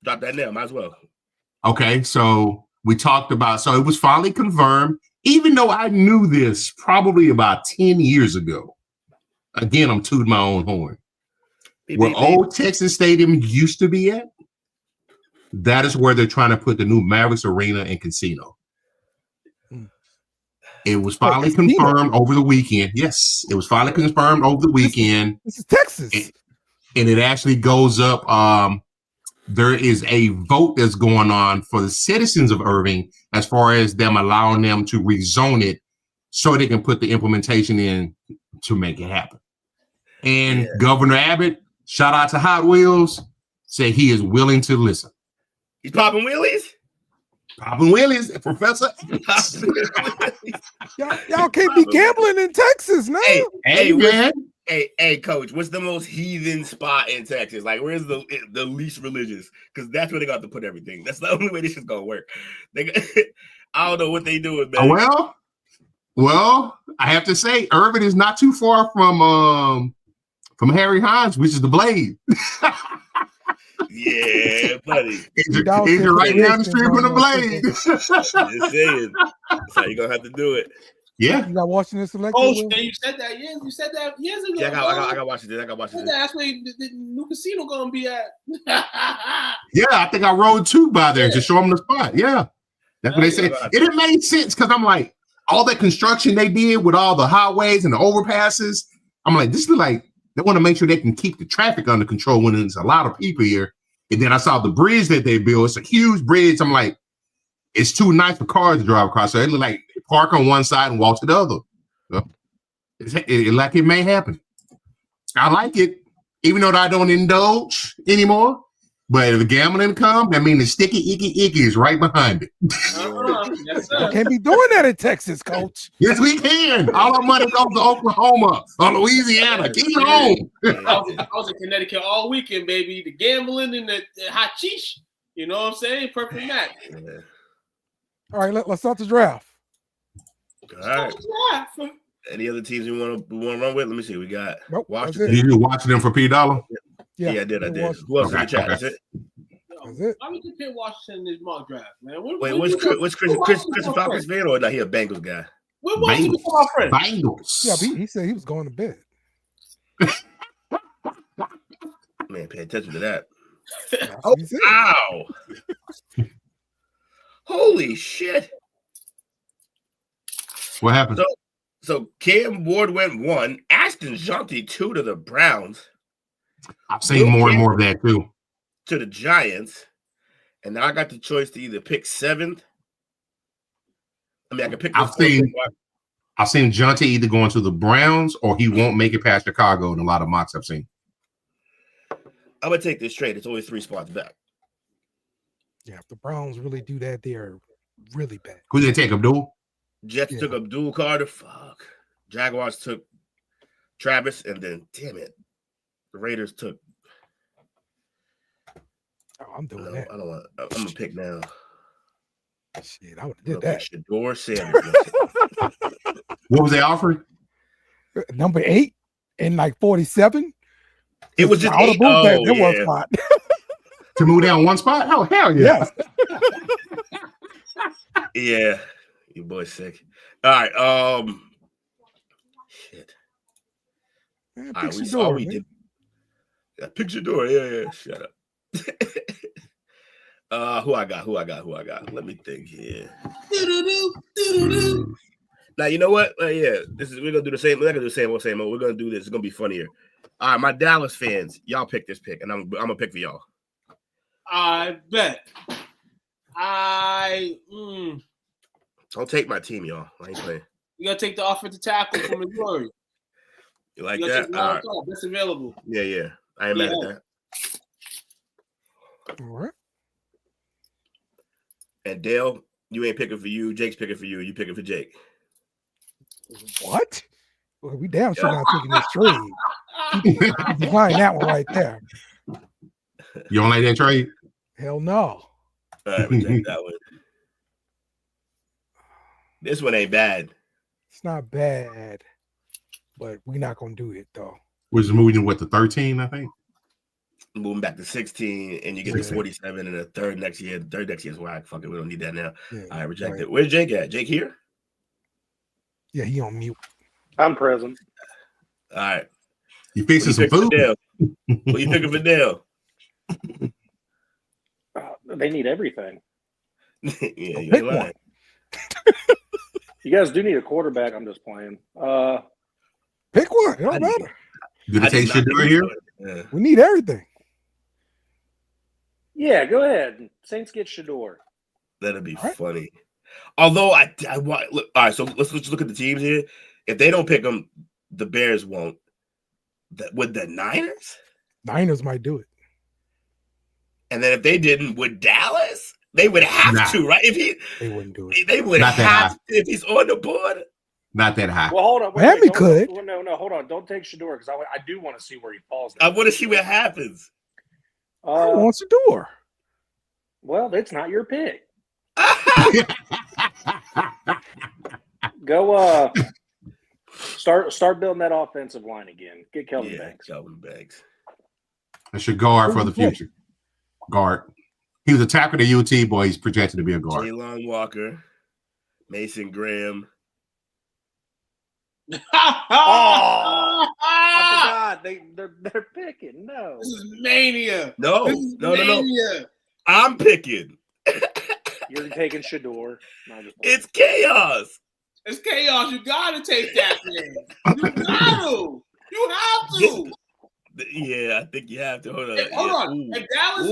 Drop that now. Might as well. Okay, so we talked about. So it was finally confirmed, even though I knew this probably about 10 years ago. Again, I'm tooting my own horn. Where old Texas Stadium used to be at, that is where they're trying to put the new Mavericks Arena and Casino. It was finally confirmed over the weekend. Yes, it was finally confirmed over the weekend. This is Texas. And it actually goes up. There is a vote that's going on for the citizens of Irving as far as them allowing them to rezone it so they can put the implementation in to make it happen. And Governor Abbott, shout out to Hot Wheels, said he is willing to listen. He's popping wheelies? Popping wheelies, Professor. Y'all can't be gambling in Texas now. Hey, Coach, what's the most heathen spot in Texas? Like, where's the least religious? Because that's where they got to put everything. That's the only way this is gonna work. I don't know what they doing, man. Well, I have to say, Irving is not too far from Harry Hines, which is the Blade. Yeah, buddy. He's right down the street from the Blade. Just saying. That's how you're gonna have to do it. Yeah. You got Washington Select. Oh, you said that. Yes, you said that years ago. Yeah, I got Washington. I got Washington. That's where the new casino gonna be at. Yeah, I think I rode 2 by there to show them the spot. Yeah, that's what they said. It made sense because I'm like, all that construction they did with all the highways and the overpasses. I'm like, this is like they want to make sure they can keep the traffic under control when there's a lot of people here. And then I saw the bridge that they built. It's a huge bridge. I'm like, it's too nice for cars to drive across. So it look like they park on one side and walk to the other. So like it may happen. I like it, even though I don't indulge anymore. But if the gambling comes, that means the sticky icky is right behind it. Yes, sir. Can't be doing that in Texas, Coach. Yes, we can. All our money goes to Oklahoma or Louisiana. Keep it home. I was in Connecticut all weekend, baby. The gambling and the hot cheese. You know what I'm saying? Perfect match. All right, let's start the draft. All right. Any other teams we want to run with? Let me see. We got Washington. Did you watch them for P Dollar? Yeah, I did. Who else in the chat? That's it. That's it. Why would you pick Washington in this mock draft, man? What's Chris Falcons fan, or he a Bengals guy? Where Washington my friend? Bengals. Yeah, he said he was going to bed. Man, pay attention to that. Oh, ow! Holy shit! What happened? So Cam Ward went 1, Ashton Jeanty 2 to the Browns. I've seen more and more of that too. To the Giants, and now I got the choice to either pick 7th. I mean, I can pick. I've seen Jonte either going to the Browns or he won't make it past Chicago in a lot of mocks I've seen. I'm gonna take this trade. It's only 3 spots back. Yeah, if the Browns really do that, they're really bad. Who did they take, Abdul? Jets took Abdul Carter. Fuck. Jaguars took Travis, and then damn it, the Raiders took. Oh, I'm doing that. I don't want. I'm gonna pick now. Shit, I would have did that. Shador Sanders. What was they offering? Number 8 and like 47. It was just 8. One spot. To move down 1 spot? Oh, hell yeah. Yeah. Your boy's sick. All right. Shit. Man, all right, we saw we did. Yeah, pick Shador. Yeah. Shut up. Who I got? Let me think here. Now you know what? We're gonna do the same. We're not gonna do the same old. We're gonna do this. It's gonna be funnier. All right, my Dallas fans, y'all pick this pick, and I'm gonna pick for y'all. I bet. Don't take my team, y'all. I ain't playing. You gotta take the offensive tackle from Missouri. You like that? All right. That's available. Yeah. I ain't mad at that. All right. And Dale, you ain't picking for you. Jake's picking for you. You picking for Jake. What? Well, we damn sure not taking this trade. Decline that one right there. You don't like that trade? Hell no. All right, we take that one. This one ain't bad. It's not bad, but we're not gonna do it though. We're just moving to the 13, I think. Moving back to 16, and you get the 47 and the third next year. The third next year is whack. Fuck it, we don't need that now. Yeah, all right, reject it. Where's Jake at? Jake here? Yeah, he on mute. I'm present. All right. You fixing some food? What you picking for Dale? They need everything. Yeah, you pick ain't lying. You guys do need a quarterback. I'm just playing. Pick one. It don't matter. Do they take Shador here? Yeah. We need everything. Yeah, go ahead. Saints get Shador. That'd be funny. Although I want look. All right, so let's just look at the teams here. If they don't pick them, the Bears won't. Would the Niners? Niners might do it. And then if they didn't, would Dallas? They would have to, right? They wouldn't do it. They would have to if he's on the board. Not that high. Well, hold on. Miami could. No, hold on. Don't take Shador because I do want to see where he falls. I want to see what happens. I want Shador. Well, it's not your pick. Go start building that offensive line again. Get Kelvin Banks. Kelvin Banks. That's your guard for the future. Guard. He was a tackle to UT, boy. He's projected to be a guard. Jalon Walker, Mason Graham. I forgot. They're picking. No. This is mania. No. I'm picking. You're taking Shador. It's chaos. It's chaos. You gotta take that man. You have to. Yeah, I think you have to. Hold on. Hold on. If Dallas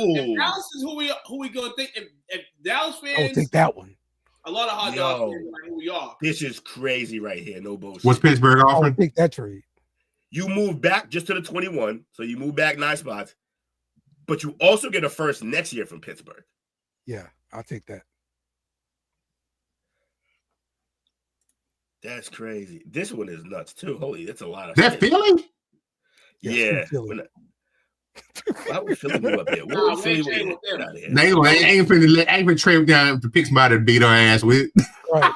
is who we gonna think, if Dallas fans, I would take that one. A lot of hot dogs fans like who we are. This is crazy right here. No bullshit. What's Pittsburgh I offering? would take that trade. You move back just to the 21, so you move back 9 spots, but you also get a first next year from Pittsburgh. Yeah, I'll take that. That's crazy. This one is nuts too. Holy, that's a lot of. That Philly? Yeah. Why would Philly move up here? What would Philly move out of here? They ain't finna trade down to pick somebody to beat our ass with. Right.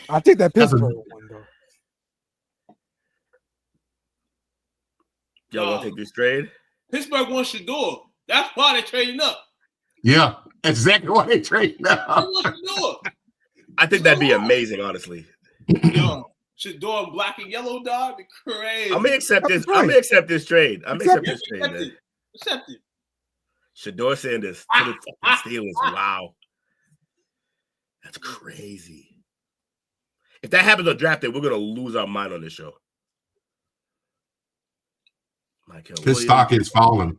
I'll take that Pittsburgh one though. Y'all want to take this trade? Pittsburgh wants Shador. That's why they're trading up. Yeah, that's exactly why they trading up. They want Shador. I think that'd be amazing, honestly. Yo, Shador black and yellow dog, be crazy. I'm gonna accept this. I'm gonna accept this trade. I'm gonna accept this trade, man. Accept it. Shador Sanders to the fucking Steelers. Wow, that's crazy. If that happens on draft day, we're gonna lose our mind on this show. His stock is falling.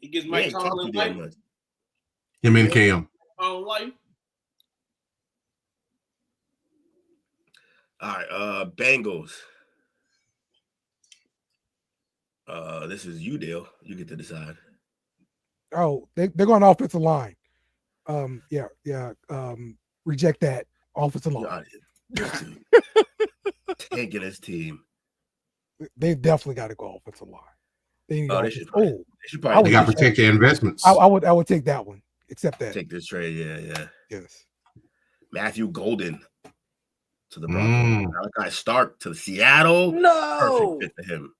He gives Mike Tomlin life. Him and Cam. Life. All right, Bengals. This is you, Dale. You get to decide. Oh, they're going offensive line. Reject that offensive line. Taking his team. They definitely got to go offensive line. They got to protect their investments. I would take that one. Accept that. Take this trade. Yeah. Yes. Matthew Golden to the Broncos. Malachi Stark to Seattle. No. Perfect fit for him.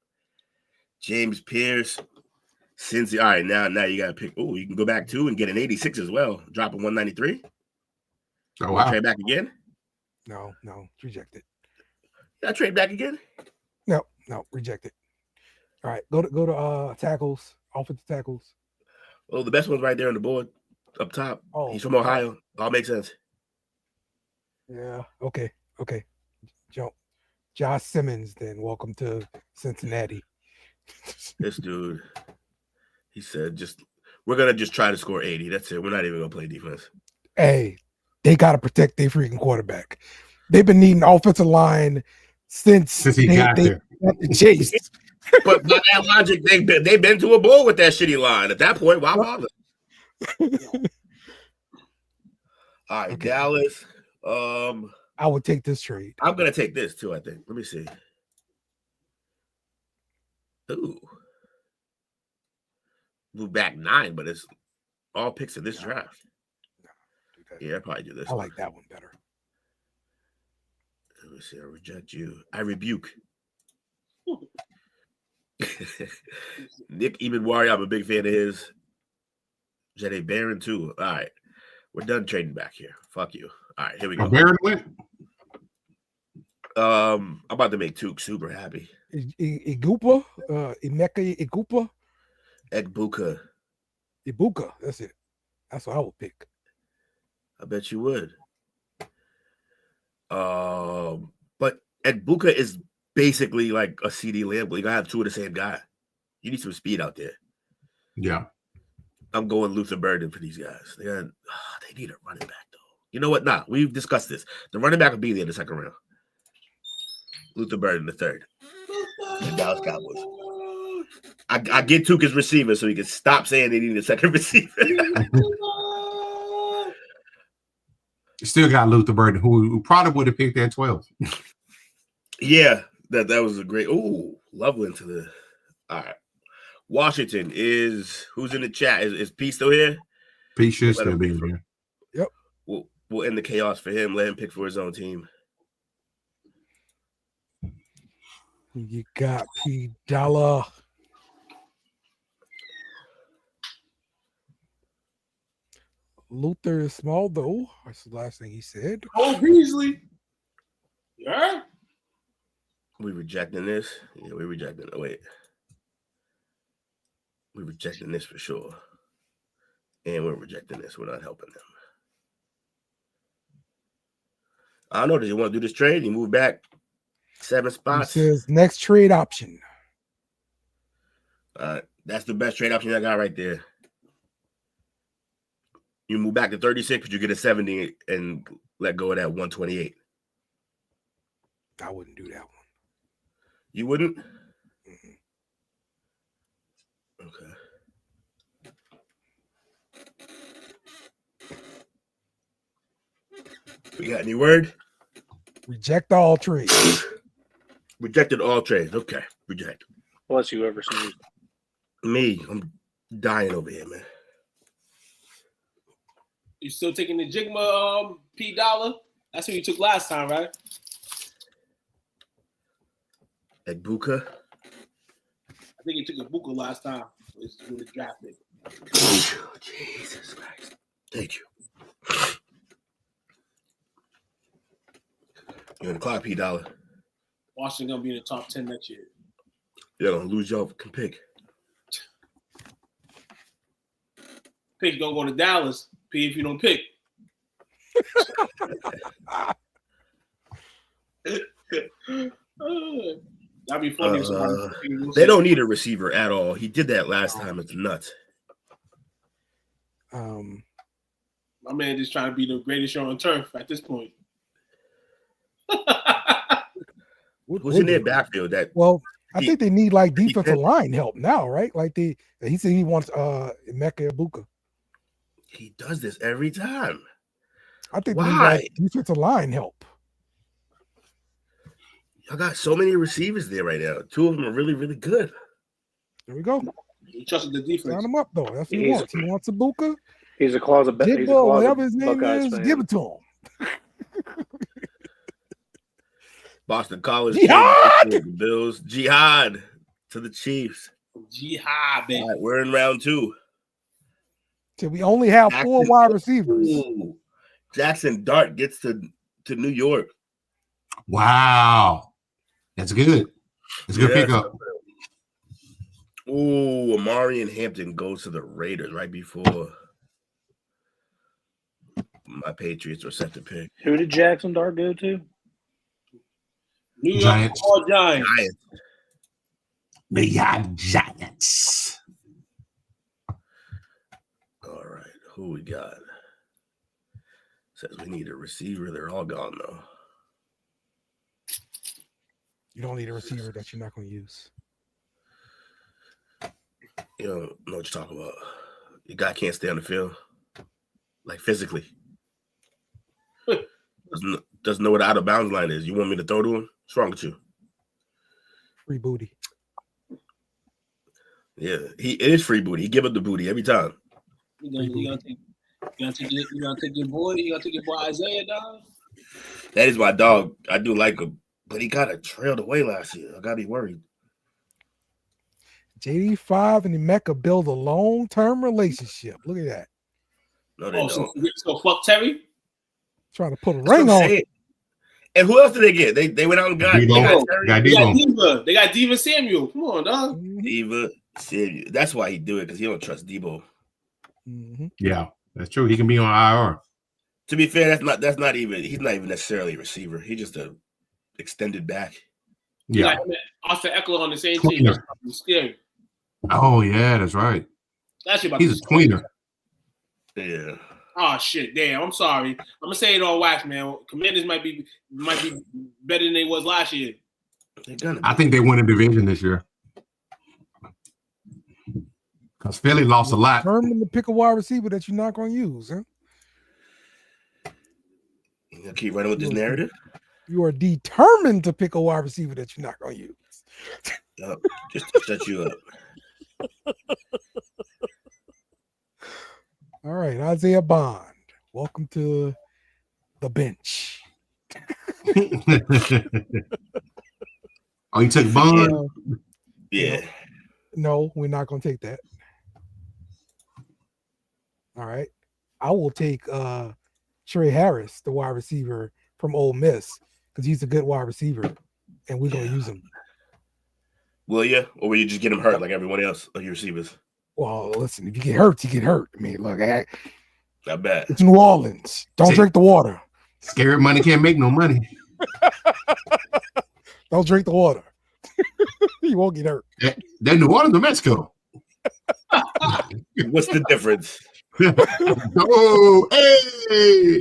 James Pierce. Cincy. All right, now you got to pick. Oh, you can go back too and get an 86 as well. Drop a 193. Oh, wow. Trade back again? No, reject it. Did I trade back again? No, reject it. All right, go to tackles, offensive tackles. Oh, the best one's right there on the board up top. Oh, he's from Ohio. All makes sense. Yeah. Okay. Josh Simmons. Then welcome to Cincinnati. This dude, he said, we're gonna just try to score 80. That's it. We're not even gonna play defense. Hey, they got to protect their freaking quarterback. They've been needing offensive line since he got there. Chase. But by that logic, they've been to a bowl with that shitty line. At that point, why bother? All right, okay. Dallas. I would take this trade. I'm gonna take this too, I think. Let me see. Ooh. Move back 9, but it's all picks in this draft. Yeah, I'll probably do this. I like that one better. Let me see. I reject you. I rebuke. Nick Ebenwari, I'm a big fan of his. Jede Barron, too. All right. We're done trading back here. Fuck you. All right, here we go. Barron went. I'm about to make Took super happy. Igupa? Emeka Igupa? Ibuka. That's it. That's what I would pick. I bet you would. But Ibuka is basically like a CD Lamb. You gotta have two of the same guy. You need some speed out there. Yeah. I'm going Luther Burden for these guys. They need a running back, though. You know what? Nah, we've discussed this. The running back will be there in the second round. Luther Burden, the third. The Dallas Cowboys. I get Tuka's receiver so he can stop saying they need a second receiver. Still got Luther Burden, who probably would have picked that 12. Yeah, that was a great. Ooh, Loveland to the. All right. Washington is who's in the chat? Is Pete still here? Pete should still be here. Yep. We'll end the chaos for him. Let him pick for his own team. You got P. Dollar. Luther is small, though. That's the last thing he said. Oh, Beasley. Yeah. We rejecting this? Yeah, we rejecting it. Wait. We're rejecting this for sure. And we're rejecting this. We're not helping them. I don't know. Does you want to do this trade? You move back 7 spots. He says next trade option. That's the best trade option I got right there. You move back to 36, but you get a 70 and let go of that 128. I wouldn't do that one. You wouldn't? Mm-hmm. Okay. We got any word? Reject all trades. Rejected all trades. Okay. Reject. Bless you, ever sneezed. Me. I'm dying over here, man. You still taking the Jigma P Dollar? That's what you took last time, right? Ibuka. I think you took Ibuka last time. It's with the draft pick. Jesus Christ. Thank you. You're in the clock, P Dollar. Washington gonna be in the top 10 next year. You're gonna lose your pick. Pick gonna go to Dallas. P if you don't pick. That'd be funny. They don't need a receiver at all. He did that last time. It's nuts. My man just trying to be the greatest show on turf at this point. Who's in their backfield? I think they need like defensive line help now, right? Like he said he wants Emeka Egbuka. He does this every time. I think they need like defensive line help. Y'all got so many receivers there right now. 2 of them are really, really good. There we go. He trusted the defense. Sign him up though. That's what he wants. He wants Egbuka. He's a closet. Whatever his name is, give it to him. Boston College. Jihad! The Bills. Jihad to the Chiefs. Jihad, baby. All right, we're in round 2. So we only have 4 wide receivers. Ooh. Jackson Dart gets to New York. Wow. That's good. That's a good pickup. Ooh, Amari and Hampton goes to the Raiders right before my Patriots are set to pick. Who did Jackson Dart go to? New York Giants. Giants. The Giants. All right, who we got? Says we need a receiver. They're all gone though. You don't need a receiver that you're not going to use. You don't know what you're talking about. Your guy can't stay on the field, like physically. Doesn't know what the out of bounds line is. You want me to throw to him? What's wrong with you? Free booty. Yeah, it is free booty. He give up the booty every time. You gonna take your boy? You gonna take your boy Isaiah, dog? That is my dog. I do like him, but he got trailed away last year. I gotta be worried. JD5 and Emeka build a long-term relationship. Look at that. No, they don't. So fuck Terry. Trying to put a ring on it. And who else did they get? They went out and got Diva. They got Diva Samuel. Come on, dog. Diva Samuel. That's why he do it, because he don't trust Debo. Mm-hmm. Yeah, that's true. He can be on IR. To be fair, he's not even necessarily a receiver. He's just a extended back. Yeah. Like Austin Eckler on the same team. That's scary. Oh yeah, that's right. He's a tweener. Yeah. Oh shit! Damn, I'm sorry. I'm gonna say it on wax, man. Commanders might be better than they was last year. I think they win a division this year because Philly lost a lot. Determined to pick a wide receiver that you're not going to use, huh? You gonna keep running with this narrative? You are determined to pick a wide receiver that you're not going to use. Yep, just to shut you up. All right, Isaiah Bond. Welcome to the bench. Oh, you took Bond? Yeah. No, we're not going to take that. All right. I will take Trey Harris, the wide receiver from Ole Miss, because he's a good wide receiver, and we're going to use him. Will you? Or will you just get him hurt like everyone else, like your receivers? Well, listen, if you get hurt, you get hurt. I mean, look, I bet. It's New Orleans. Don't drink the water. Scared money can't make no money. Don't drink the water. You won't get hurt. That New Orleans or Mexico? What's the difference? Oh, hey!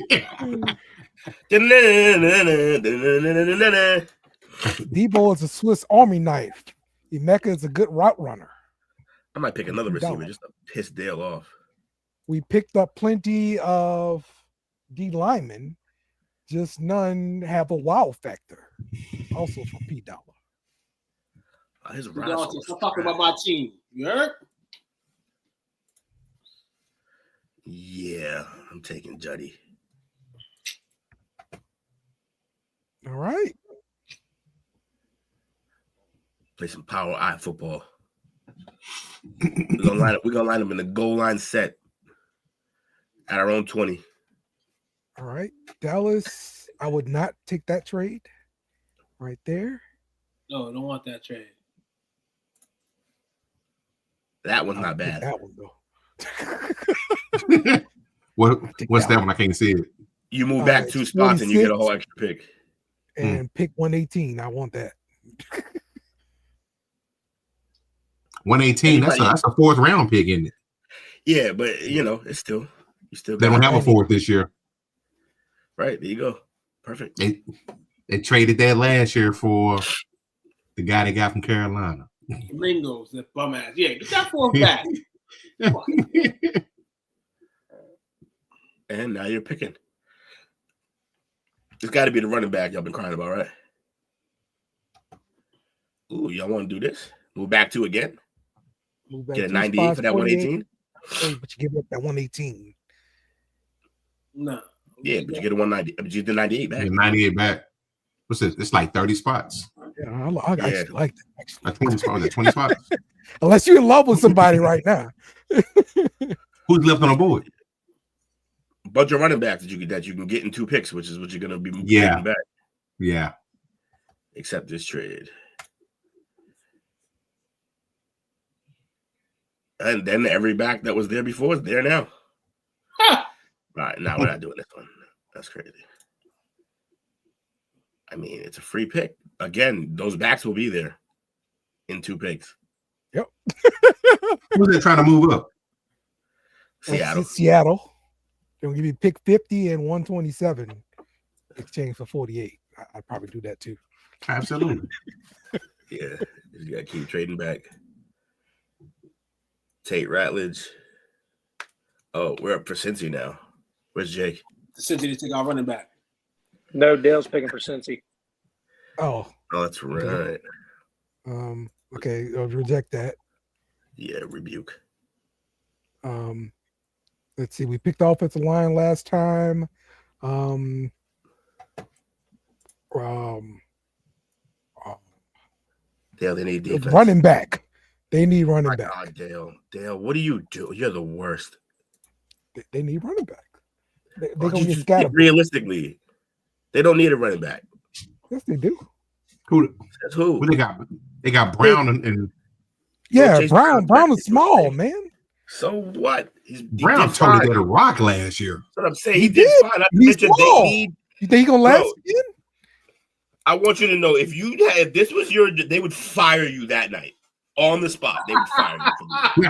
Debo is a Swiss Army knife. Emeka is a good route runner. I might pick another receiver just to piss Dale off. We picked up plenty of D linemen, just none have a wow factor. Also for P Dollar. I'm talking about my team. You heard? Yeah, I'm taking Juddy. All right. Play some power eye football. We're gonna line them in the goal line set at our own 20. All right. Dallas, I would not take that trade right there. No, don't want that trade. That one's not bad. That one though. What's that one? I can't see it. You move back 2 spots and you get a whole extra pick. And pick 118. I want that. 118. That's a 4th round pick, isn't it? Yeah, but it's still they don't have a 4th this year. Right, there you go. Perfect. They traded that last year for the guy they got from Carolina. Bengals, that bum ass. Yeah, get that for him back. And now you're picking. It's got to be the running back y'all been crying about, right? Ooh, y'all want to do this? Move back 2 again? Move back Get a 98 for that 118? Hey, but you give up that 118. No. Yeah, but you get a 190. But you get the 98 back. 98 back. What's this? It's like 30 spots. Yeah, I actually like that. Actually. Like 20 spots. 20 spots. Unless you're in love with somebody right now. Who's left on the board? A bunch of running backs that you can get in 2 picks, which is what you're gonna be getting back. Yeah. Except this trade. And then every back that was there before is there now. All right, now we're not doing this one. That's crazy. I mean, it's a free pick. Again, those backs will be there in 2 picks. Yep. Who's they trying to move up? Seattle. Seattle. They'll give you pick 50 and 127 exchange for 48. I'd probably do that too. Absolutely. Yeah, you got to keep trading back. Tate Ratledge. Oh, we're up for Cincy now. Where's Jake? Cincy to take our running back. No, Dale's picking for Cincy. Oh, that's right. Okay, I'll reject that. Yeah, rebuke. Let's see. We picked the offensive line last time. Dale, they need defense. Running back. They need running back. God, Dale, what do you do? You're the worst. They need running back. They're going to get scattered. Realistically, they don't need a running back. Yes, they do. Who? That's who? What they got? They got Brown and yeah, Brown is small, man. So what? Brown totally did a rock last year. That's what I'm saying. He did fine. He's small. You think he gonna last again? I want you to know if this was they would fire you that night on the spot. They would fire you.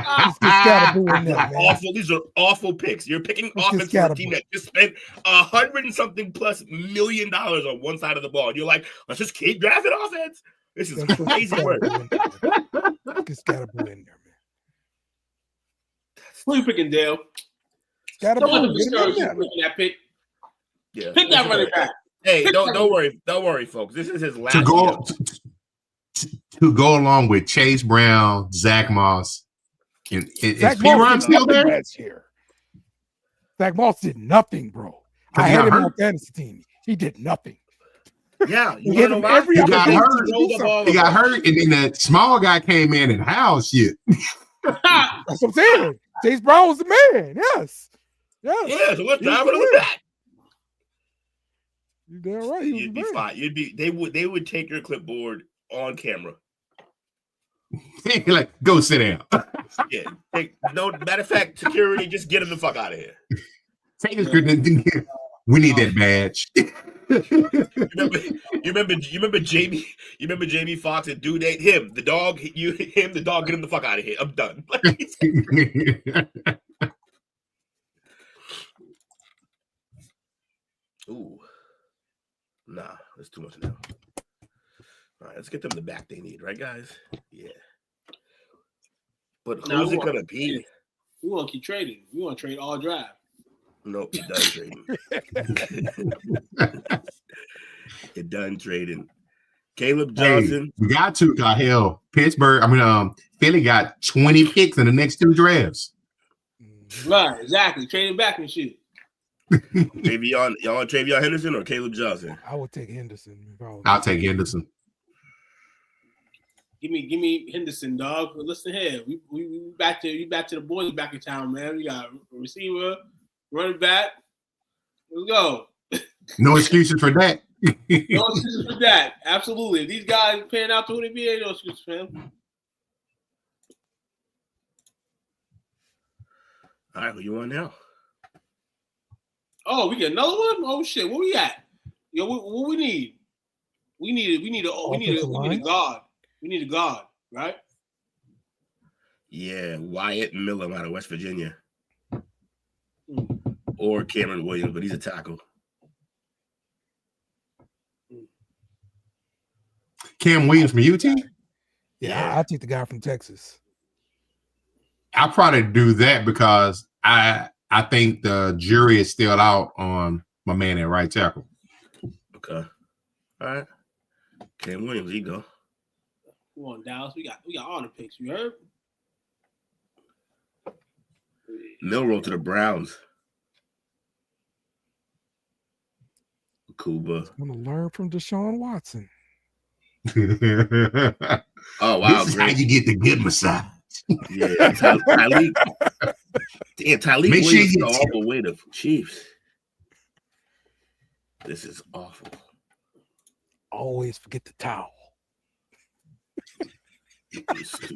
Awful. These are awful picks. You're picking offense for a team that just spent $100 and something plus $1 million on one side of the ball. And you're like, let's just keep drafting offense. This is crazy work. Just gotta put in there, man. Who are you picking, Dale? Gotta that pick. Yeah, pick that running back. Hey, don't worry, folks. This is his last to go along with Chase Brown, Zach Moss. Is P-Ron still there? Last year. Zach Moss did nothing, bro. I had him on fantasy team. He did nothing. Yeah, he got hurt. He got hurt, and then the small guy came in and housed shit. That's what I'm saying. Chase Brown was the man. Yes. Yeah, so let's dive into that. You're damn right. You'd be fine. They would take your clipboard on camera. Like, go sit down. Yeah. Matter of fact, security, just get him the fuck out of here. Take his we need that badge. You remember Jamie Foxx and Due Date? The dog, get him the fuck out of here. I'm done. Ooh. Nah, that's too much now. All right, let's get them the back they need, right, guys? Yeah. But who's it gonna be? We want to keep trading. We want to trade all draft. Nope, you're done trading. You're done trading. Caleb Johnson. Hey, we got to hell. Philly got 20 picks in the next 2 drafts. Right, exactly. Trading back and shit. Travion, y'all want Travion Henderson or Caleb Johnson? I would take Henderson. I'll take Henderson. Give me Henderson, dog. But listen here, we back to the boys back in town, man. We got a receiver, running back. Let's go. No excuses for that. No excuses for that. Absolutely. If these guys paying out to who they be, ain't no excuses for him. All right, who you want now? Oh, we get another one? Oh shit, where we at? Yo, what we need? We need a guard. We need a guard, right? Yeah, Wyatt Miller out of West Virginia. Or Cameron Williams, but he's a tackle. Cam Williams from UT? Yeah, I take the guy from Texas. I'll probably do that because I think the jury is still out on my man at right tackle. Okay. All right. Cam Williams, you go. Come on, Dallas. We got all the picks. You heard? Milrow to the Browns. Kuba. I'm gonna learn from Deshaun Watson. Oh wow! This is how you get the good massage. Yeah, Tyleek. Damn, Tyleek Make sure Williams you all the way to Chiefs. This is awful. Always forget the towel. You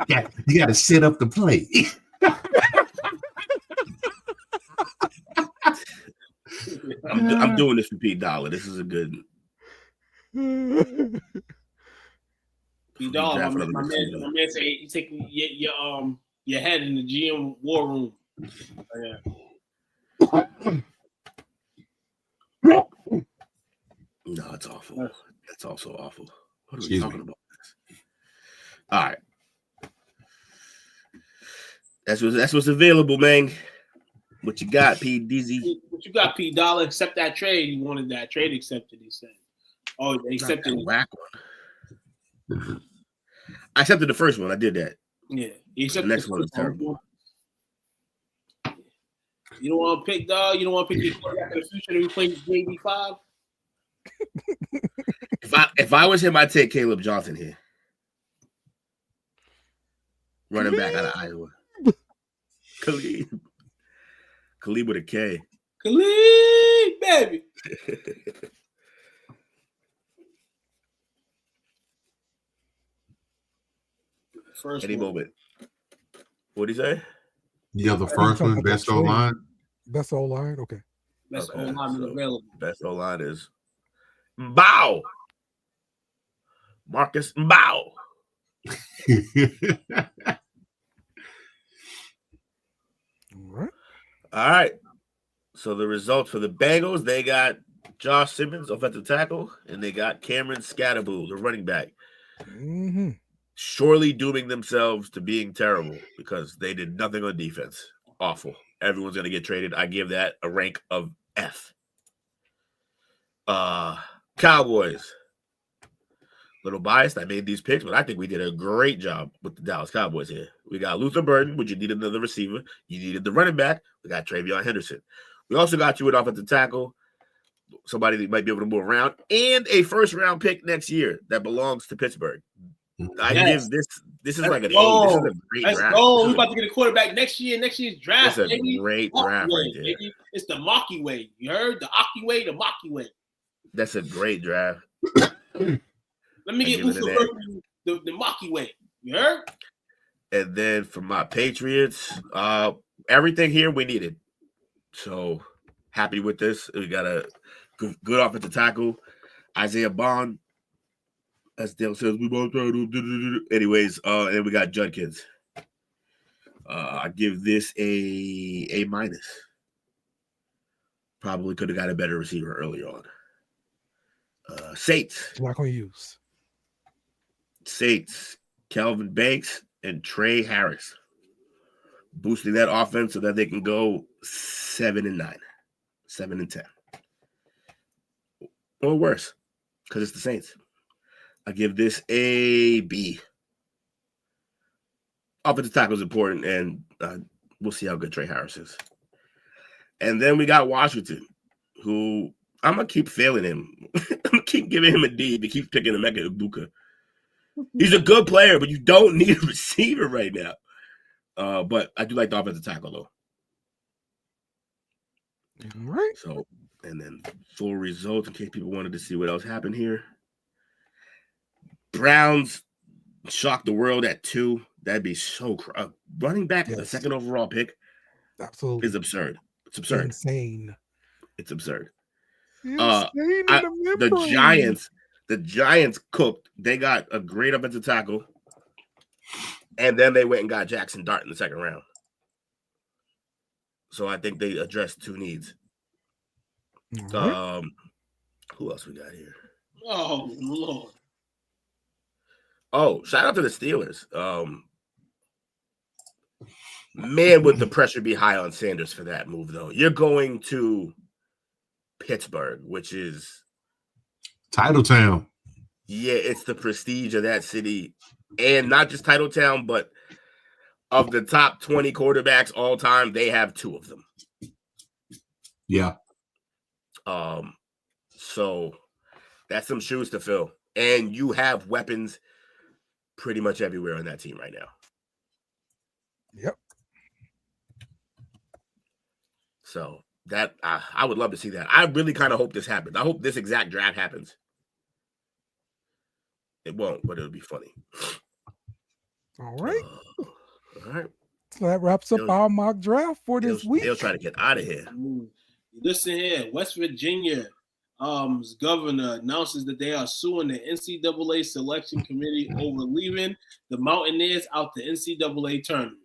got to set up the plate. I'm doing this for Pete Dollar. This is a good. Pete Dollar, my man say you taking your head in the GM war room. No, it's awful. That's also awful. What are we talking about? All right. That's what's available, man. What you got, P. Dizzy? What you got, P. Dollar? Accept that trade. You wanted that trade accepted, he said. Oh, they accepted that whack one. I accepted the first one. I did that. Yeah. The next one is terrible. You don't want to pick, dog? You don't want to pick your quarterback in the future to replace JB5? If I was him, I'd take Caleb Johnson here. Running back out of Iowa. Khalid with a K. Khalid, baby. First Any one. moment. What'd he say? Yeah, the first one, best O-line. Best O-line, okay. Best O-line is available. Best O-line is Bow. Marcus Bow. All right. So the results for the Bengals, they got Josh Simmons, offensive tackle, and they got Cameron Scatterbull, the running back. Mm-hmm. Surely dooming themselves to being terrible because they did nothing on defense. Awful. Everyone's going to get traded. I give that a rank of F. Cowboys. Little biased. I made these picks, but I think we did a great job with the Dallas Cowboys here. We got Luther Burden, which you needed another receiver. You needed the running back. We got Travion Henderson. We also got you an offensive tackle, somebody that might be able to move around, and a first-round pick next year that belongs to Pittsburgh. I give this is like an A. This is a great draft. We're about to get a quarterback next year. Next year's draft. It's a great draft right there. Baby. It's the Mocky way. You heard? The Aki way, the Mocky way. That's a great draft. Let me get Luther Burden the Mocky way. You heard? And then for my Patriots, everything here we needed. So happy with this. We got a good offensive tackle, Isaiah Bond. As Dale says, we both try to. Anyways, and we got Judkins. I give this a minus. Probably could have got a better receiver earlier on. Saints. Not gonna use. Saints, Kelvin Banks, and Trey Harris. Boosting that offense so that they can go 7-9, 7-10. Or worse, because it's the Saints. I give this a B. Offensive tackle is important, and we'll see how good Trey Harris is. And then we got Washington, who I'm going to keep failing him. I'm going to keep giving him a D to keep picking Emeka Ibuka. He's a good player, but you don't need a receiver right now. But I do like the offensive tackle, though. All right. So, and then full results in case people wanted to see what else happened here. Browns shocked the world at 2. That'd be so running back the second overall pick. Absolutely is absurd. It's absurd. Insane. It's absurd. The Giants cooked. They got a great offensive tackle, and then they went and got Jackson Dart in the second round. So I think they addressed 2 needs. Mm-hmm. Who else we got here? Oh Lord. Oh, shout out to the Steelers. Man, would the pressure be high on Sanders for that move, though? You're going to Pittsburgh, which is Title Town. Yeah, it's the prestige of that city. And not just Title Town, but of the top 20 quarterbacks all time, they have 2 of them. Yeah. So that's some shoes to fill. And you have weapons pretty much everywhere on that team right now. Yep. So that I would love to see that. I really kind of hope this happens. I hope this exact draft happens. It won't, but it'll be funny. All right. All right. So that wraps up our mock draft for this week. They'll try to get out of here. Listen here, West Virginia governor announces that they are suing the NCAA selection committee over leaving the Mountaineers out the NCAA tournament.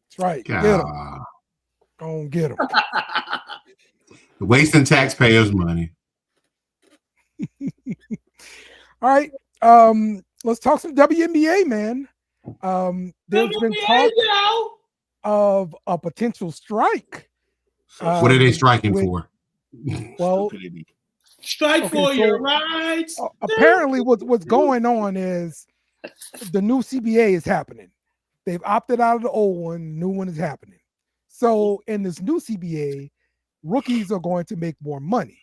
That's right. God. Get them. Go get them. Wasting taxpayers' money. All right. Let's talk some WNBA, man. There's been talk of a potential strike. What are they striking for? Well, strike for your rights. Apparently, what's going on is the new CBA is happening. They've opted out of the old one. New one is happening. So in this new CBA, rookies are going to make more money.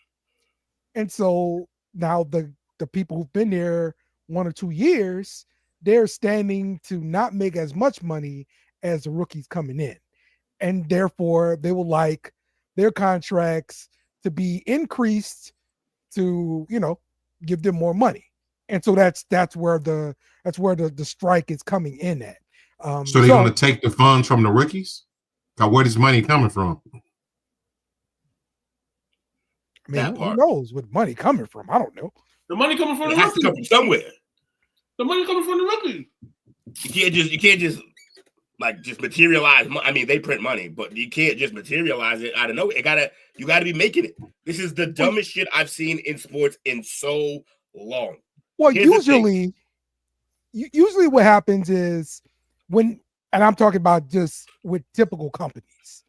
And so now the people who've been there 1 or 2 years, they're standing to not make as much money as the rookies coming in. And therefore, they will like their contracts to be increased to, give them more money. And so that's where the strike is coming in at. So they're going to take the funds from the rookies? Where is money coming from? I mean, who knows where money coming from? I don't know. The money coming from It the has to rookie. come from somewhere. The money coming from the rookie. You can't just materialize. I mean, they print money, but you can't just materialize it out of nowhere. You gotta be making it. This is the dumbest shit I've seen in sports in so long. Well, usually what happens is when, and I'm talking about just with typical companies,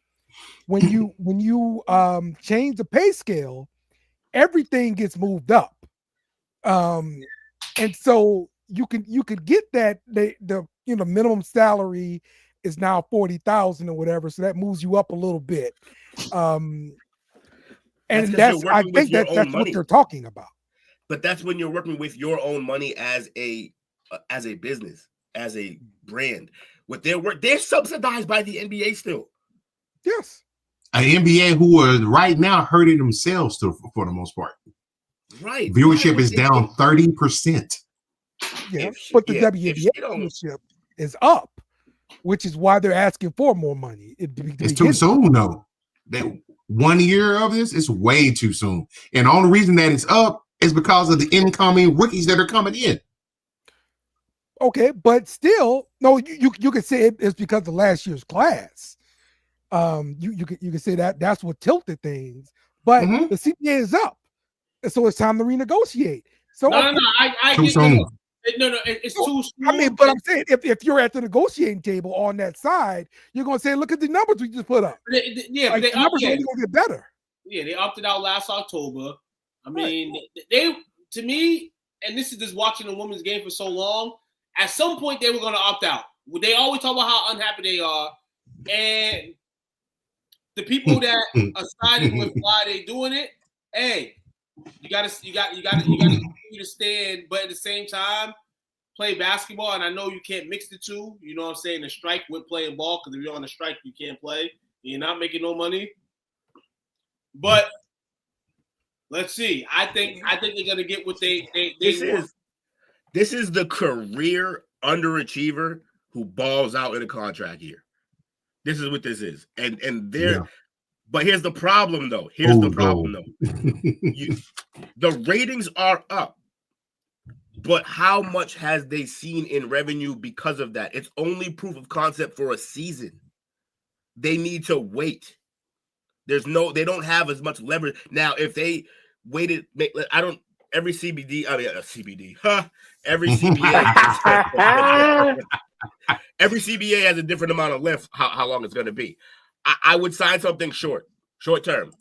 when you change the pay scale, everything gets moved up. And so you could get that the minimum salary is now 40,000 or whatever, so that moves you up a little bit. And I think that's what they're talking about. But that's when you're working with your own money as a business, as a brand. With their work, they're subsidized by the NBA still. Yes. An NBA who are right now hurting themselves for the most part. Right. Viewership is down 30%. Yeah, but the WNBA viewership is up, which is why they're asking for more money. It's too soon, though. That 1 year of this is way too soon. And the only reason that it's up is because of the incoming rookies that are coming in. Okay, but still, no, you could say it's because of last year's class. You could say that's what tilted things, but the CBA is up, and so it's time to renegotiate. So no, I too soon. No, it's too soon. I mean, but I'm saying if you're at the negotiating table on that side, you're going to say, look at the numbers we just put up. The numbers are only going to get better. Yeah, they opted out last October. I mean, they to me, and this is just watching the women's game for so long. At some point, they were going to opt out. They always talk about how unhappy they are, and the people that are siding with why they doing it. Hey, you got to stand, but at the same time, play basketball. And I know you can't mix the two. You know what I'm saying? The strike with playing ball, because if you're on a strike, you can't play. You're not making no money. But let's see. I think they're gonna get what they want. This is the career underachiever who balls out in a contract year. This is what this is. And they're but here's the problem though. The ratings are up. But how much has they seen in revenue because of that? It's only proof of concept for a season. They need to wait. They don't have as much leverage. Now, if they waited, every CBD, CBD, every CBA, every CBA has a different amount of length. How long it's going to be? I would sign something short term.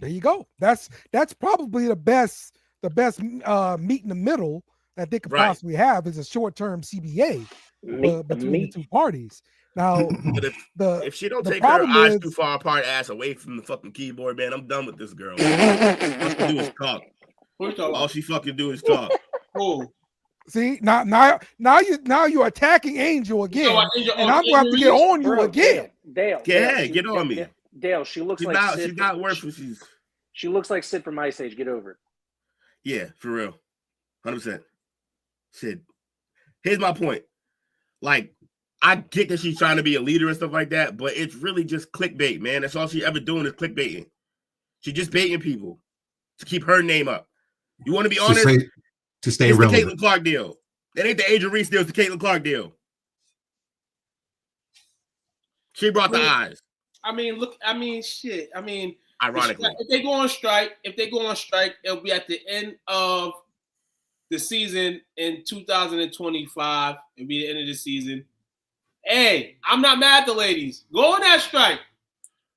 There you go. That's probably the best meet in the middle that they could possibly have is a short-term CBA between the two parties. Now, if she don't take her eyes too far apart, ass away from the fucking keyboard, man, I'm done with this girl. All she do is talk. All she fucking do is talk. Oh, see now you're attacking Angel again, and I'm going to have to get on you again. Dale, get on me. Dale, she looks she's like not, Sid. She's not worth what she's. She looks like Sid from Ice Age. Get over it. Yeah, for real, 100%. Sid. Here's my point. Like, I get that she's trying to be a leader and stuff like that, but it's really just clickbait, man. That's all she ever doing is clickbaiting. She's just baiting people to keep her name up. You want to be honest? To stay it's relevant. The Caitlin Clark deal. That ain't the Angel Reese deal. It's the Caitlin Clark deal. She brought the eyes. Shit. Ironically, if they go on strike, it'll be at the end of the season in 2025. It'll be the end of the season. Hey, I'm not mad at the ladies. Go on that strike.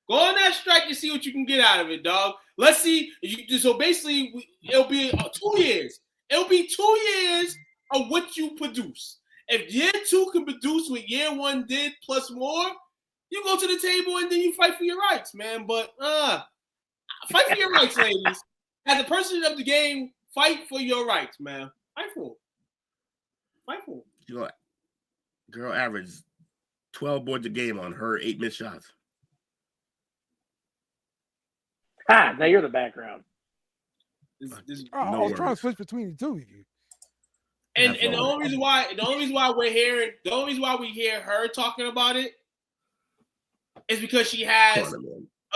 And see what you can get out of it, dog. Let's see. So basically, it'll be 2 years. It'll be 2 years of what you produce. If year 2 can produce what year 1 did plus more, you go to the table and then you fight for your rights, man. But fight for your rights, ladies. As a person of the game, fight for your rights, man. Fight for it. You know what? Girl averaged 12 boards a game on her 8 missed shots. Now you're the background. I was trying to switch between the two of you. And the only reason why we hear her talking about it is because she has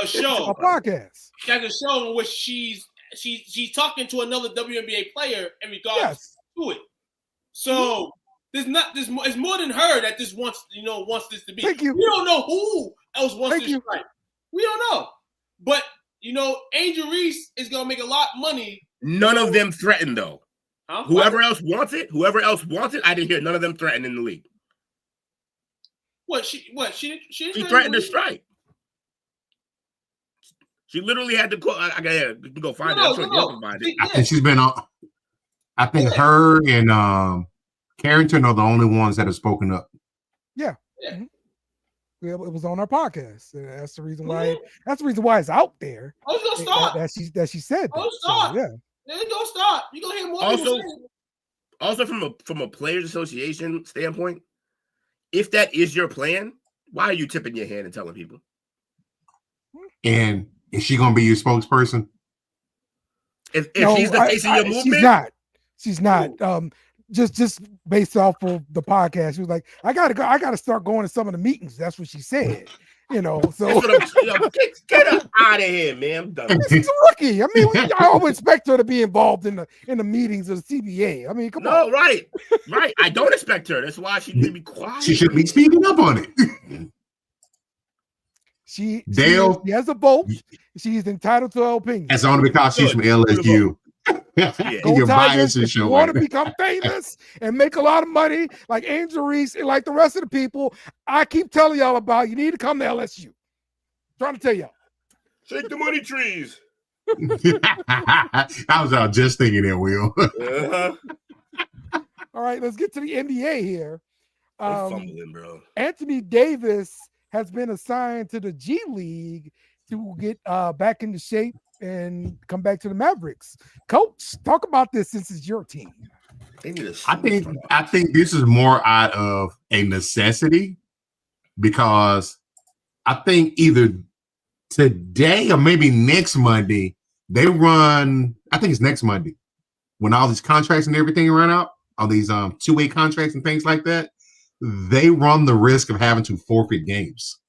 a show, a podcast. She has a show in which she's talking to another WNBA player in regards to it. So it's more than her that this wants this to be. Thank you. We don't know who else wants this strike. We don't know. But Angel Reese is gonna make a lot of money. None of them threatened though. Huh? Whoever else wants it, I didn't hear none of them threatened in the league. She threatened to strike. She literally had to call. I can go find it. I'm sure you can find it. I think she's been on. I think her and Carrington are the only ones that have spoken up. Yeah. Mm-hmm. It was on our podcast. That's the reason why. That's the reason why it's out there. I was gonna start. That she said. Start. Yeah. Then go start. You gonna hear more. Also, from a players' association standpoint, if that is your plan, why are you tipping your hand and telling people? And is she gonna be your spokesperson? If she's the face of your movement, she's not. Just based off of the podcast, she was like, I gotta start going to some of the meetings. That's what she said. So get her out of here, man. I'm done. She's a rookie. I mean, I always expect her to be involved in the meetings of the CBA. I mean, come on. No, right. I don't expect her. That's why she need to be quiet. She should be speaking up on it. She has a vote. She's entitled to her opinion. That's only because she's from LSU. Go Tigers, if you want to become famous and make a lot of money like Angel Reese and like the rest of the people I keep telling y'all about, you need to come to LSU. I'm trying to tell y'all. Shake the money trees. I was just thinking that, Will. All right, let's get to the NBA here. I'm fumbling, bro. Anthony Davis has been assigned to the G League to get back into shape and come back to the Mavericks. Coach, talk about this since it's your team. I think this is more out of a necessity because I think either today or maybe next Monday they run. I think it's next Monday when all these contracts and everything run out, all these two-way contracts and things like that. They run the risk of having to forfeit games.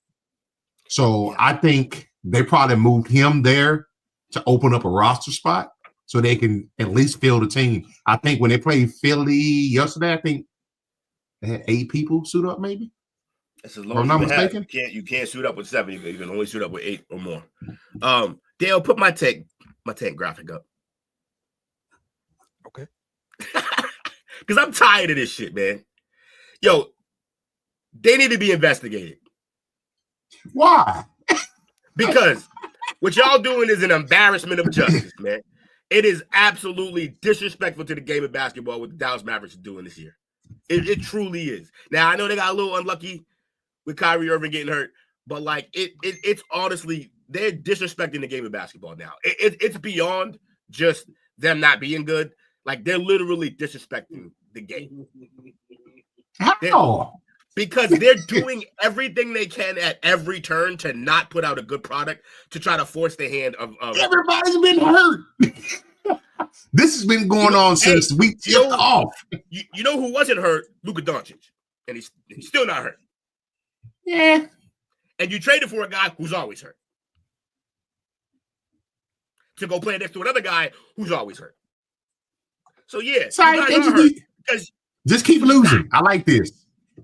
So I think they probably moved him there to open up a roster spot so they can at least fill the team. I think when they played Philly yesterday, I think they had 8 people suit up, maybe. That's as long as I'm not mistaken. You can't suit up with 7. You can only suit up with 8 or more. Dale, put my tech graphic up. because I'm tired of this shit, man. Yo, they need to be investigated. Why? Because what y'all doing is an embarrassment of justice, man. It is absolutely disrespectful to the game of basketball what the Dallas Mavericks are doing this year. It truly is. Now, I know they got a little unlucky with Kyrie Irving getting hurt, but like it's honestly, they're disrespecting the game of basketball now. It's beyond just them not being good. Like, they're literally disrespecting the game. How? Because they're doing everything they can at every turn to not put out a good product, to try to force the hand of everybody's been hurt. This has been going on since we tipped off. You know who wasn't hurt? Luka Doncic. And he's still not hurt. Yeah. And you traded for a guy who's always hurt to go play next to another guy who's always hurt. So, yeah. Just keep losing. I like this.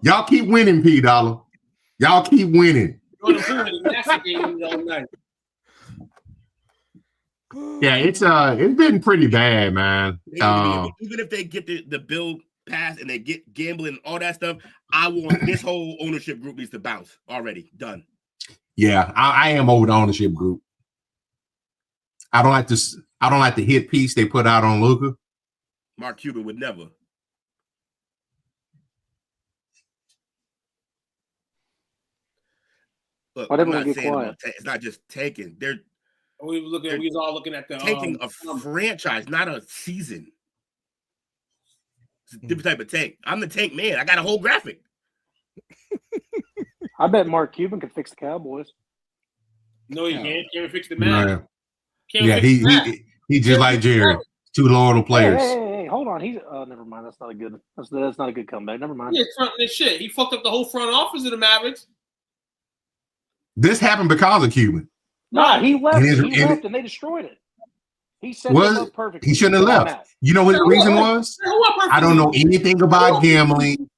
Y'all keep winning, P Dollar. Y'all keep winning. Yeah, it's been pretty bad, man. Even if they get the bill passed and they get gambling and all that stuff, I want this whole ownership group needs to bounce already. Done. Yeah, I am over the ownership group. I don't like this. I don't like the hit piece they put out on Luka. Mark Cuban would never. Look, I'm not saying it's not just tanking. We was all looking at the tanking a franchise, not a season. It's a different type of tank. I'm the tank man. I got a whole graphic. I bet Mark Cuban could fix the Cowboys. No, he can't. Can't fix the man. Yeah, he just like Jerry. Two loyal players. Hey, hold on. He's never mind. That's not a good. That's not a good comeback. Never mind. Yeah, front this shit. He fucked up the whole front office of the Mavericks. This happened because of Cuban. No, he left. He left, and they destroyed it. He set it up perfectly. He shouldn't have left. You know what the reason was? I don't know anything about gambling,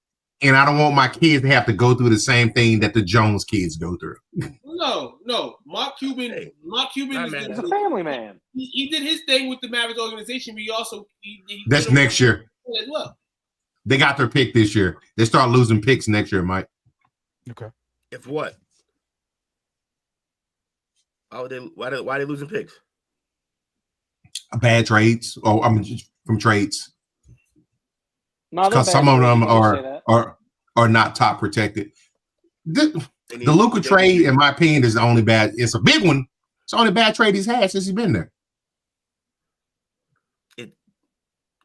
and I don't want my kids to have to go through the same thing that the Jones kids go through. No. Mark Cuban is a family man. He did his thing with the Mavericks organization, but he also that's next year as well. They got their pick this year. They start losing picks next year, Mike. Okay. If what? Why are they losing picks? Bad trades, from trades. Because some of them are not top protected. The Luka trade, in my opinion, is the only bad. It's a big one. It's the only bad trade he's had since he's been there.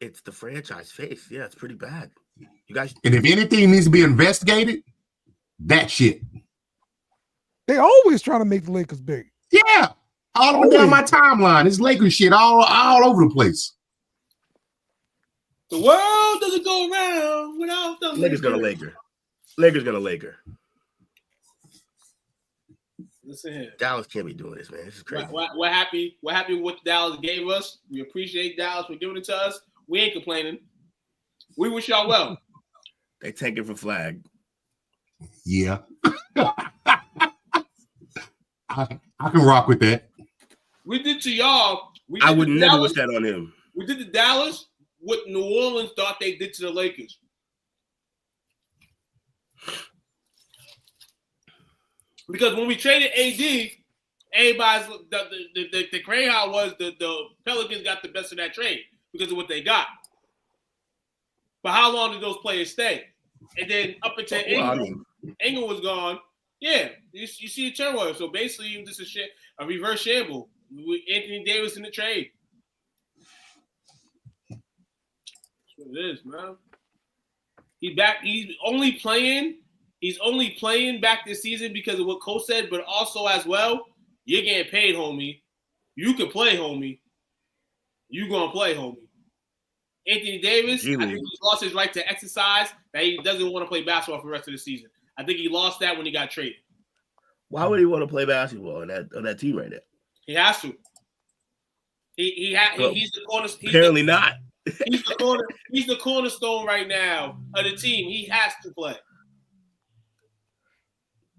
It's the franchise face. Yeah, it's pretty bad. You guys, and if anything needs to be investigated, that shit. They always trying to make the Lakers big. Yeah, all over down my timeline. It's Lakers shit all over the place. The world doesn't go around without the Lakers gonna Laker. Lakers gonna Laker. Listen here. Dallas can't be doing this, man. This is crazy. We're happy. We're happy with what Dallas gave us. We appreciate Dallas for giving it to us. We ain't complaining. We wish y'all well. They tanking for flag. Yeah. I can rock with that. We did to y'all. I would never wish that on him. We did to Dallas what New Orleans thought they did to the Lakers. Because when we traded AD, everybody's the crayon was the Pelicans got the best of that trade because of what they got. But how long did those players stay? And then up until Ingram was gone, yeah, you see the turmoil. So basically, this is a reverse shamble with Anthony Davis in the trade. That's what it is, man. He's back. He's only playing back this season because of what Cole said, but also as well, you're getting paid, homie. You can play, homie. You gonna play, homie. Anthony Davis, I think he lost his right to exercise that he doesn't want to play basketball for the rest of the season. I think he lost that when he got traded. Why would he want to play basketball on that team right now? He has to. He's the corner. Apparently not. He's the cornerstone right now of the team. He has to play.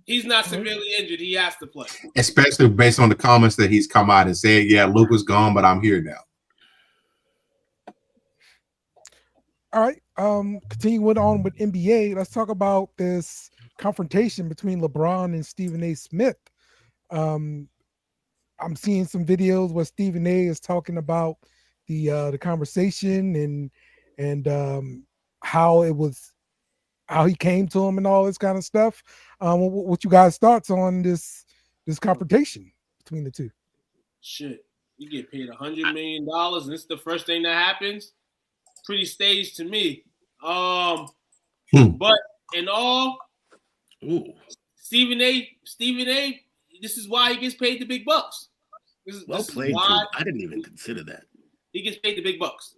He's not severely injured. He has to play. Especially based on the comments that he's come out and said, yeah, Luke was gone, but I'm here now. All right. continuing on with NBA, let's talk about this confrontation between LeBron and Stephen A. Smith. I'm seeing some videos where Stephen A. is talking about the conversation and how he came to him and all this kind of stuff. What you guys' thoughts on this confrontation between the two? Shit, you get paid $100 million, and this is the first thing that happens. Pretty staged to me. But in all, Stephen A. This is why he gets paid the big bucks. Well played. I didn't even consider that. He gets paid the big bucks.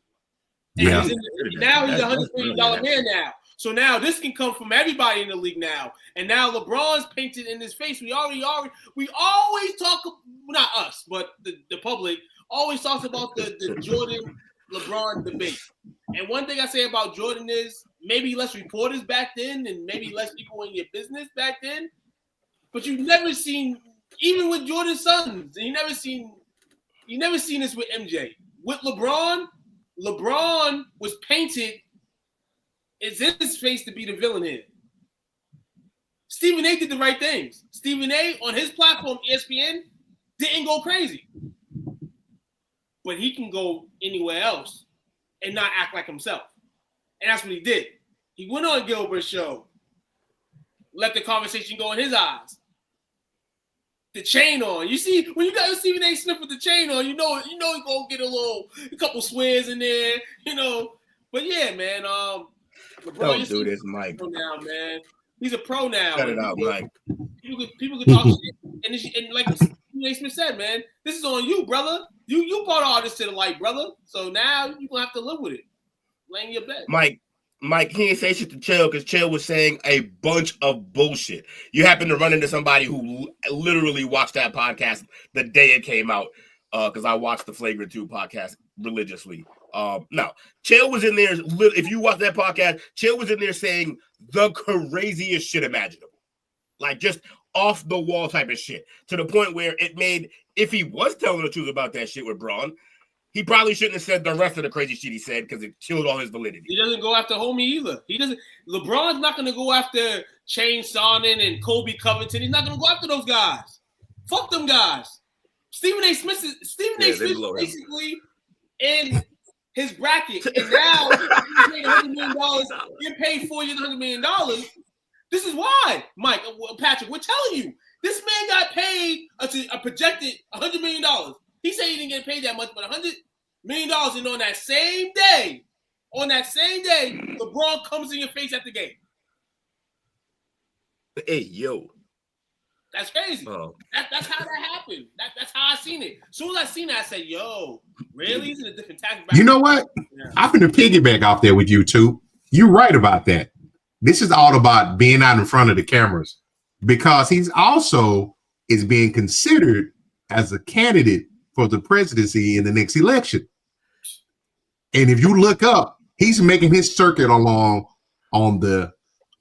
And Yeah. now he's a $100 million man now. So now this can come from everybody in the league now. And now LeBron's painted in his face. We always talk, not us, but the public always talks about the Jordan LeBron debate. And one thing I say about Jordan is maybe less reporters back then and maybe less people in your business back then. But you've never seen, even with Jordan's sons, you never seen this with MJ. With LeBron was painted, it's in his face to be the villain here. Stephen A. did the right things. Stephen A. on his platform, ESPN, didn't go crazy. But he can go anywhere else and not act like himself. And that's what he did. He went on Gilbert's show, let the conversation go in his eyes. The chain on. You see, when you got Stephen A. Smith with the chain on, you know he's gonna get a couple swears in there, But yeah, man, LeBron, Don't do this, Mike. Now, man. He's a pro now. Cut it out, Mike. People can talk shit. And like Stephen A. Smith said, man, this is on you, brother. You brought all this to the light, brother. So now you're gonna have to live with it. Laying your bed. Mike, he ain't say shit to Chill because Chill was saying a bunch of bullshit. You happen to run into somebody who literally watched that podcast the day it came out because I watched the Flagrant 2 podcast religiously. No, Chill was in there. If you watch that podcast, Chill was in there saying the craziest shit imaginable. Like just off the wall type of shit to the point where it made, if he was telling the truth about that shit with Braun, he probably shouldn't have said the rest of the crazy shit he said because it killed all his validity. He doesn't go after homie either. He doesn't. LeBron's not going to go after Shane Sonnen and Kobe Covington. He's not going to go after those guys. Fuck them guys. Stephen A. Smith is basically in his bracket, and now he's paid $100 million. You're paid $4 years, $100 million. This is why, Mike, Patrick, we're telling you, this man got paid a projected $100 million. He said he didn't get paid that much, but $100 million, and on that same day, LeBron comes in your face at the game. Hey, yo. That's crazy. Oh. That's how that happened. That's how I seen it. As soon as I seen it, I said, yo, really? He's in a different tactic. You know what? Yeah. I'm going to piggyback off there with you, too. You're right about that. This is all about being out in front of the cameras because he's also is being considered as a candidate for the presidency in the next election. And if you look up, he's making his circuit along on the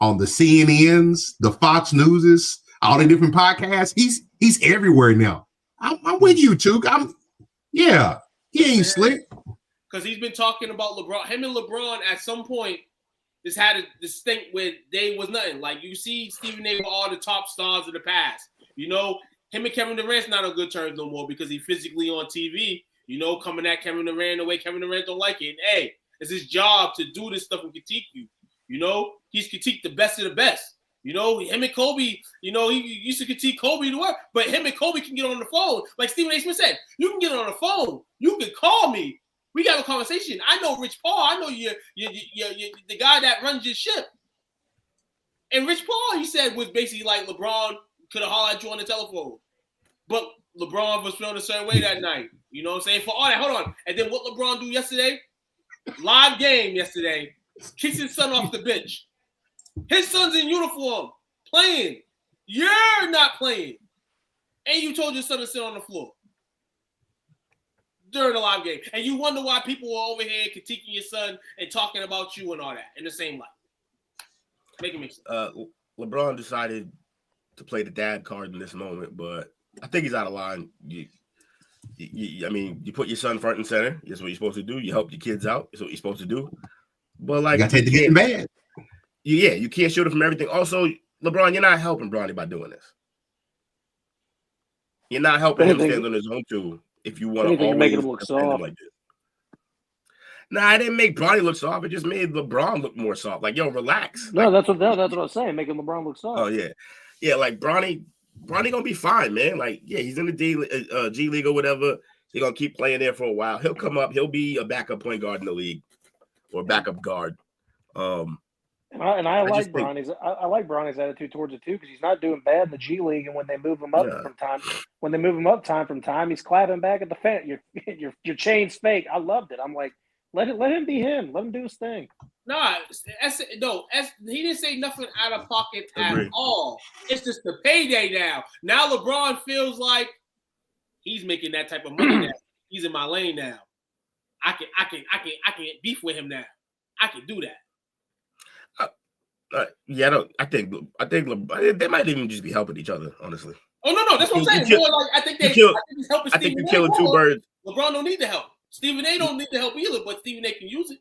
CNNs, the Fox Newses, all the different podcasts. He's everywhere now. I'm with you, too. He ain't slick. Because he's been talking about LeBron. Him and LeBron at some point just had a distinct where they was nothing. Like you see Stephen A. with all the top stars of the past. Him and Kevin Durant's not on good terms no more because he's physically on TV, coming at Kevin Durant the way Kevin Durant don't like it. And hey, it's his job to do this stuff and critique you. He's critiqued the best of the best. Him and Kobe, he used to critique Kobe to work, but him and Kobe can get on the phone. Like Stephen A. Smith said, you can get on the phone. You can call me. We got a conversation. I know Rich Paul. I know you're the guy that runs your ship. And Rich Paul, he said, was basically like LeBron could have hollered at you on the telephone. But LeBron was feeling a certain way that night. You know what I'm saying? For all that, hold on. And then what LeBron do yesterday? Live game yesterday. Kicks his son off the bench. His son's in uniform, playing. You're not playing. And you told your son to sit on the floor during the live game. And you wonder why people are over here critiquing your son and talking about you and all that in the same light. Make it make sense. LeBron decided to play the dad card in this moment, but I think he's out of line. You put your son front and center. That's what you're supposed to do. You help your kids out. That's what you're supposed to do. But like, you gotta take the good and bad. Yeah, you can't shield it from everything. Also, LeBron, you're not helping Bronny by doing this. You're not helping him stand on his own too. If you want to always making him look soft. Like this. Nah, I didn't make Bronny look soft. It just made LeBron look more soft. Like, yo, relax. No, like, that's what I was saying. Making LeBron look soft. Oh yeah. Like Bronny gonna be fine, man. Like, yeah, he's in the G League or whatever. He's gonna keep playing there for a while. He'll come up. He'll be a backup point guard in the league, or backup guard. And I like Bronny's. I like Bronny's attitude towards it too, because he's not doing bad in the G League, and when they move him up time from time, he's clapping back at the fan. Your chain's fake. I loved it. I'm like, let him be him. Let him do his thing. He didn't say nothing out of pocket at all. It's just the payday now. Now LeBron feels like he's making that type of money now. He's in my lane now. I can beef with him now. I can do that. I think they might even just be helping each other, honestly. Oh no, that's what I'm saying. I think he's helping. I think you're killing two birds. LeBron don't need the help. Stephen A don't need the help either, but Stephen A can use it.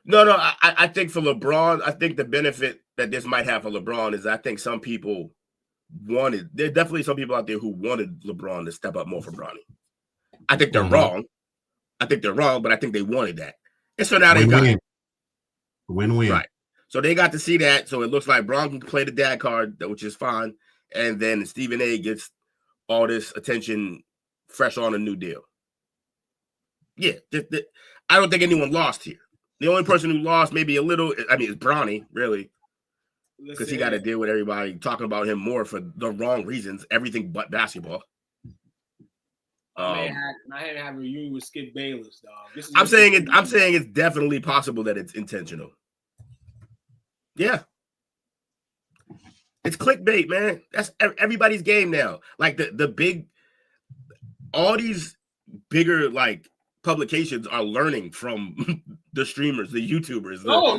No, I think for LeBron, I think the benefit that this might have for LeBron is I think some people there's definitely some people out there who wanted LeBron to step up more for Bronny. I think they're wrong. But I think they wanted that. And so now they got it. Win-win. Right. So they got to see that. So it looks like Bron can play the dad card, which is fine. And then Stephen A gets all this attention fresh on a new deal. Yeah. I don't think anyone lost here. The only person who lost maybe a little, is Bronny, really. Because he got to deal with everybody talking about him more for the wrong reasons, everything but basketball. I had to have a reunion with Skip Bayless, dog. I'm saying it's definitely possible that it's intentional. Yeah. It's clickbait, man. That's everybody's game now. Like all these bigger like publications are learning from the streamers, the YouTubers. No.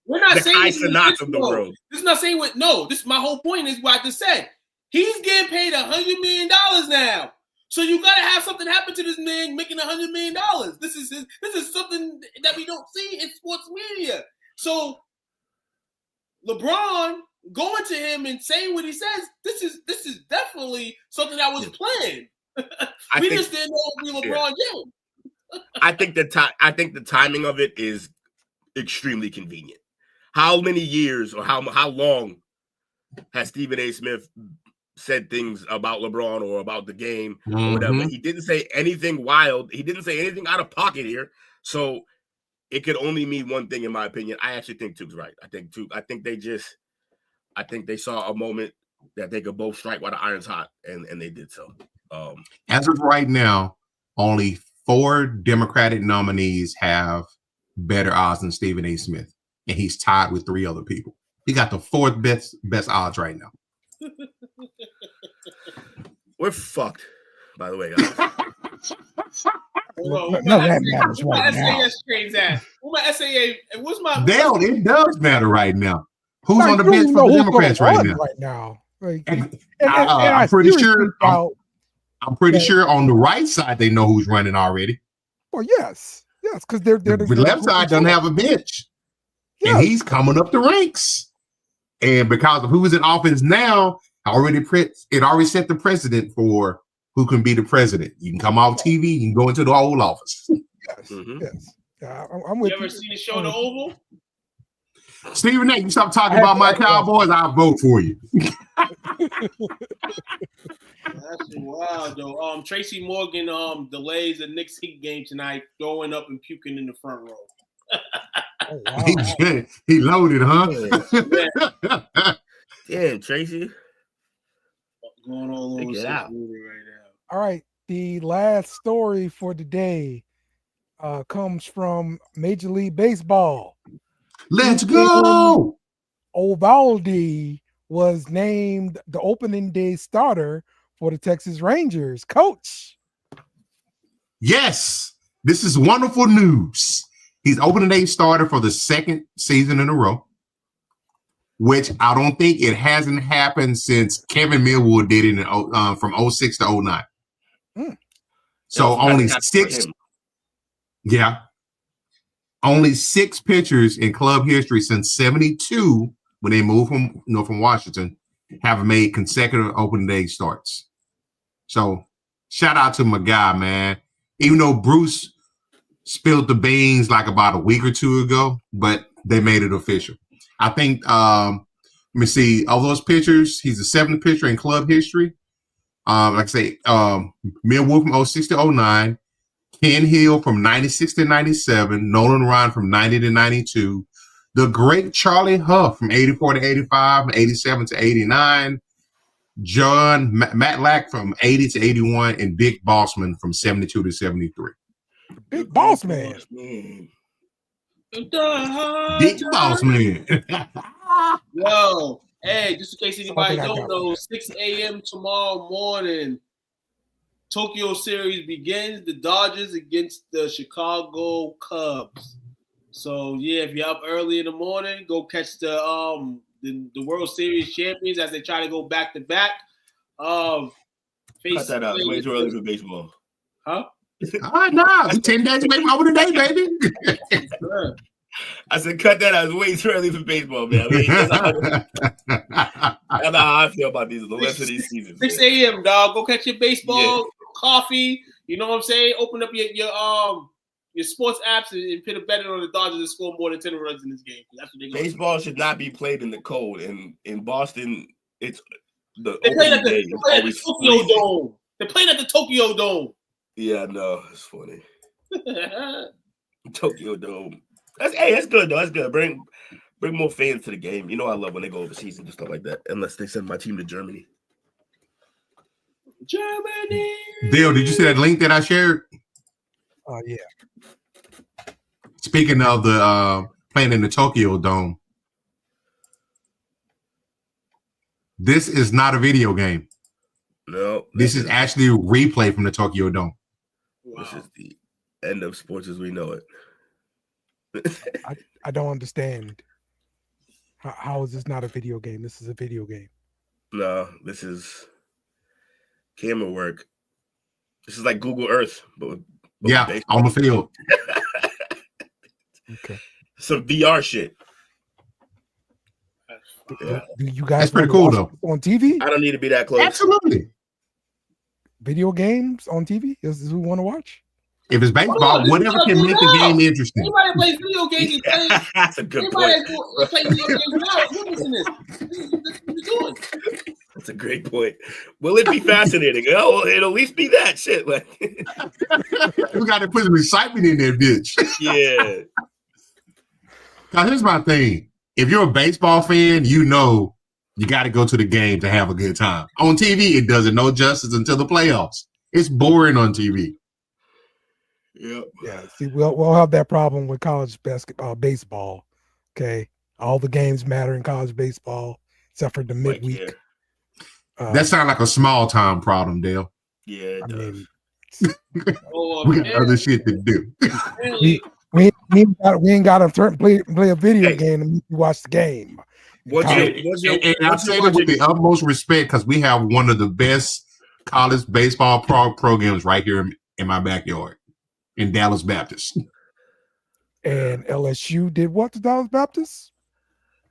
We're not saying Kai of the world. This is not saying what. No, this my whole point is what I just said. He's getting paid $100 million now. So you gotta have something happen to this man making $100 million. This is something that we don't see in sports media. So LeBron going to him and saying what he says, this is definitely something that was planned. We just didn't know it would be LeBron James. I think the timing of it is extremely convenient. How many years or how long has Stephen A. Smith said things about LeBron or about the game or whatever? He didn't say anything wild. He didn't say anything out of pocket here. So it could only mean one thing, in my opinion. I actually think Tuke's right. I think they saw a moment that they could both strike while the iron's hot, and they did so. As of right now, only 4 Democratic nominees have better odds than Stephen A. Smith, and he's tied with 3 other people. He got the 4th best odds right now. We're fucked, by the way, guys. That matters right now. SAS trains at? Who my SAA? What's my? Damn, it does matter right now. Who's on the bench for the Democrats right now? I'm pretty sure. I'm pretty sure on the right side they know who's running already. Well, yes, because they're the left side doesn't have a bench, and he's coming up the ranks. And because of who's in office now, it already set the precedent for who can be the president. You can come off TV, you can go into the Oval Office. Yes. I'm with you. Ever seen the show The Oval? Stephen A., you stop talking about my Cowboys, I'll vote for you. That's wild, though. Tracy Morgan delays the Knicks Heat game tonight, throwing up and puking in the front row. Oh, wow. He loaded, huh? Damn, Tracy. What's going on over right now? All right. The last story for today comes from Major League Baseball. Let's go. Eovaldi was named the opening day starter for the Texas Rangers. Coach. Yes, this is wonderful news. He's opening day starter for the 2nd season in a row, which I don't think it hasn't happened since Kevin Millwood did it from 06 to 09. So only 6. Yeah. only 6 pitchers in club history since 72, when they moved from Washington, have made consecutive opening day starts. So shout out to my guy, man. Even though Bruce spilled the beans like about a week or two ago, but they made it official. I think, let me see, of those pitchers, he's the 7th pitcher in club history. Like I say, Millwood from 06 to 09, Ken Hill from 96 to 97, Nolan Ryan from 90 to 92, the great Charlie Huff from 84 to 85, from 87 to 89, Matt Lack from 80 to 81, and Dick Bossman from 72 to 73. Big boss man. Big boss man. Yo, hey, just in case anybody don't know, 6 a.m. tomorrow morning, Tokyo series begins. The Dodgers against the Chicago Cubs. So yeah, if you're up early in the morning, go catch the World Series champions as they try to go back to back. Cut that out. It's way too early for baseball. Huh? Nah, 10 days away from over the day, baby. I said, cut that out. It's way too early for baseball, man. That's how I feel about the rest of these seasons. 6 a.m., dog. Go catch your baseball, coffee. You know what I'm saying? Open up your sports apps and put a bet on the Dodgers to score more than 10 runs in this game. That's what they baseball should not be played in the cold. And in Boston, it's they play at the Tokyo Dome. They're playing at the Tokyo Dome. Yeah, no, it's funny. Tokyo Dome. That's good though. That's good. Bring more fans to the game. You know I love when they go overseas and stuff like that. Unless they send my team to Germany. Germany. Dale, did you see that link that I shared? Oh yeah. Speaking of the playing in the Tokyo Dome, this is not a video game. No, this is actually a replay from the Tokyo Dome. Wow. This is the end of sports as we know it. I don't understand. How is this not a video game? This is a video game. No, this is camera work. This is like Google Earth, but yeah, on the field. Okay. Some VR shit. Yeah. Do you guys? That's pretty cool though. On TV? I don't need to be that close. Absolutely. Video games on TV is who want to watch. If it's baseball, whatever can make the game interesting. Anybody plays video games? That's a good point. Play video games now. Listen to this. This is what you're doing. That's a great point. Will it be fascinating? Oh, it'll at least be that shit. Like we got to put some excitement in there, bitch. Yeah. Now here's my thing. If you're a baseball fan, you know you got to go to the game to have a good time. On TV, it does it no justice until the playoffs. It's boring on TV. Yep. Yeah. See, we'll have that problem with college baseball. Okay. All the games matter in college baseball, except for the midweek. That sounds like a small time problem, Dale. Yeah, it does. We got other shit to do. We ain't got to play a video game and watch the game. And I say that with the utmost respect because we have one of the best college baseball programs right here in my backyard in Dallas Baptist. And LSU did what to Dallas Baptist?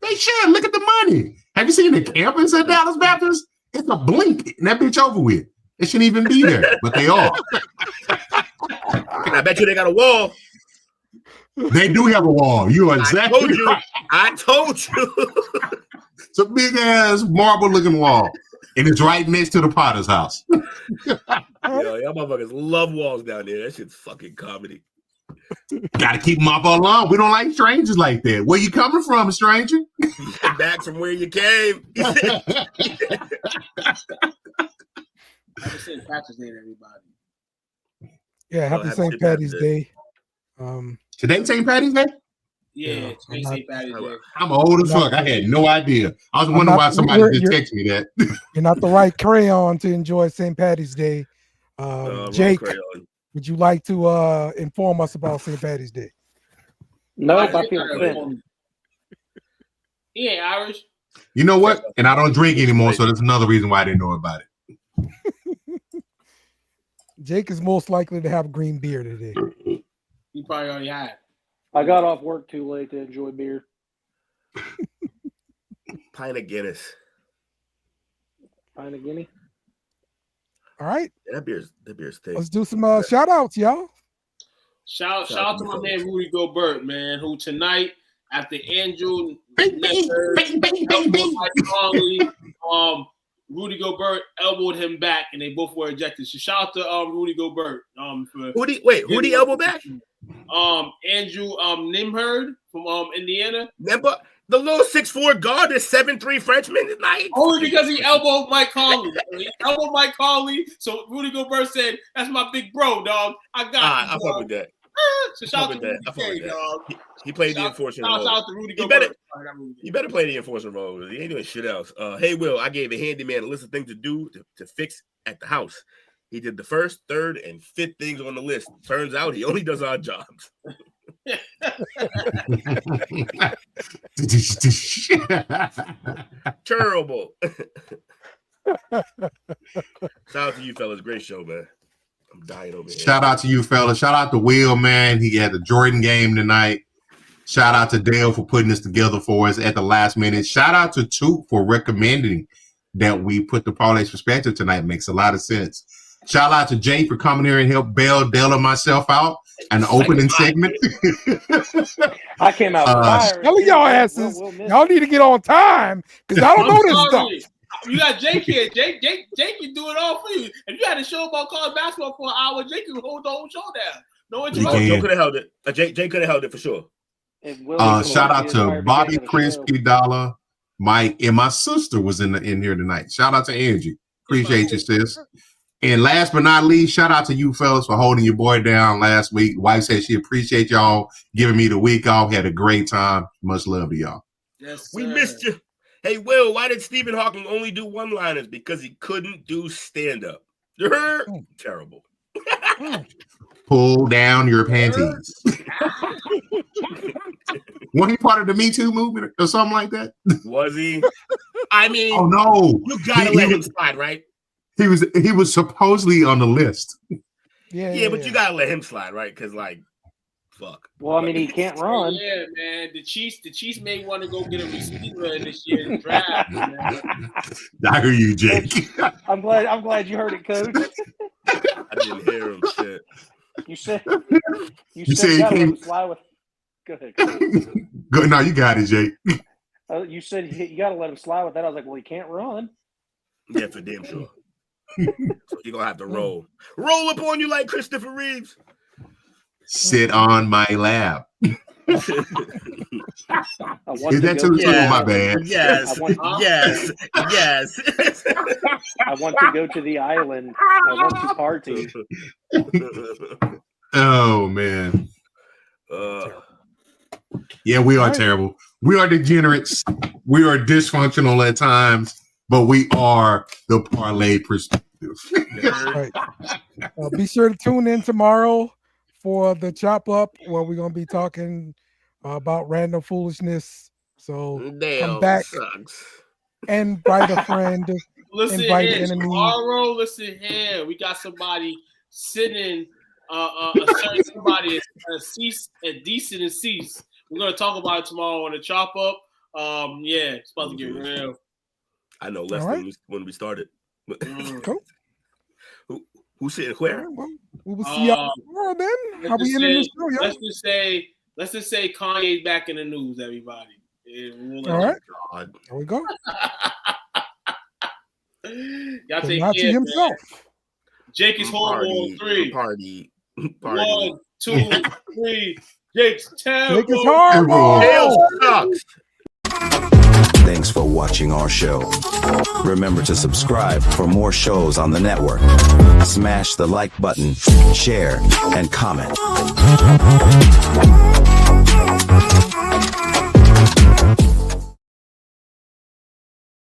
They should. Look at the money. Have you seen the campus at Dallas Baptist? It's a blink and that bitch over with. It shouldn't even be there, but they are. I bet you they got a wall. They do have a wall. You are exactly right. I told you. It's a big ass marble looking wall. And it's right next to the Potter's house. Yo, y'all motherfuckers love walls down there. That shit's fucking comedy. Gotta keep them off our lawn. We don't like strangers like that. Where you coming from, stranger? Back from where you came. Happy St. Patrick's Day to everybody. Yeah, happy St. Patty's Day. Today St. Patty's Day? Yeah, today's St. Patty's Day. I'm old as fuck. I had no idea. I was wondering why somebody just texted me that. You're not the right crayon to enjoy St. Patty's Day. Jake, would you like to inform us about St. Patty's Day? No, I feel offended. He ain't Irish. You know what? And I don't drink anymore, so that's another reason why I didn't know about it. Jake is most likely to have green beer today. He probably already had. I got off work too late to enjoy beer. Pint of Guinness. Pint of Guinea. All right. Yeah, that beer's thick. Let's do some shout outs, y'all. Shout out to my man Rudy Gobert, man, who tonight after Andrew Rudy Gobert elbowed him back, and they both were ejected. So shout out to Rudy Gobert. Who the elbow back? Andrew Nimherd from Indiana. Remember the little 6'4" guard, the 7'3" Frenchman tonight? Only because he elbowed Mike Conley. He elbowed Mike Conley. So Rudy Gobert said, "That's my big bro, dog. I got you." I fuck with that. So shout out to Rudy K, dog. He played the enforcement role. Shout out to Rudy Gobert. He better play the enforcement role. He ain't doing shit else. Hey, Will, I gave a handyman a list of things to do to fix at the house. He did the first, third, and fifth things on the list. Turns out he only does odd jobs. Terrible. Shout out to you fellas. Great show, man. I'm dying over here. Shout out to you fellas. Shout out to Will, man. He had the Jordan game tonight. Shout out to Dale for putting this together for us at the last minute. Shout out to Toot for recommending that we put the Parlays Perspective tonight. Makes a lot of sense. Shout out to Jay for coming here and help bail Dale and myself out an opening segment. I came out fire. Tell y'all asses, y'all need to get on time because I don't know this stuff. You got Jake here. Jake can do it all for you. If you had a show about college basketball for an hour, Jake can hold the whole show down. No interruption. Joe could have held it. Jake could have held it for sure. Shout out to Bobby, Chris, P. Dollar, Mike, and my sister was in here tonight. Shout out to Angie. Appreciate you, sis. And last but not least, shout out to you fellas for holding your boy down last week. Wife said she appreciate y'all giving me the week off. Had a great time. Much love to y'all. Yes, we missed you. Hey, Will, why did Stephen Hawking only do one-liners? Because he couldn't do stand-up. Terrible. Pull down your panties. Wasn't he part of the Me Too movement or something like that? Was he? I mean, oh no, you gotta let him slide, right? He was supposedly on the list. Yeah, but you gotta let him slide, right? Because fuck. Well, I mean, he can't run. Yeah, man. The Chiefs may want to go get a receiver in this year's draft. I hear you, Jake. I'm glad you heard it, Coach. I didn't hear him. Shit. You said you gotta let him slide with. Go ahead. Go. No, you got it, Jake. You said you got to let him slide with that. I was like, well, he can't run. Yeah, for damn sure. So you're gonna have to roll up on you like Christopher Reeves. Sit on my lap. Is that too soon? My bad. Yes. Yes. I want to go to the island. I want to party. Oh man. Yeah, we are terrible. We are degenerates. We are dysfunctional at times, but we are the Parlay Perspective. Right. Be sure to tune in tomorrow for the Chop Up, where we're going to be talking about random foolishness. So come back and invite a friend. Listen invite here, an enemy. Tomorrow, listen here. We got somebody sitting, somebody a decent and cease. We're going to talk about it tomorrow on the Chop Up. Yeah, it's about to get real. I know less than when we started. Cool. Who's sitting where? Well, we will see y'all tomorrow then. How we ending the show, y'all? Let's just say Kanye's back in the news, everybody. All right. There we go. Y'all take care, himself. Man. Jake is home on 3. Party. 1, 2, 3. Jake's terrible. Jake is horrible. Sucks. Thanks for watching our show. Remember to subscribe for more shows on the network. Smash the like button, share, and comment.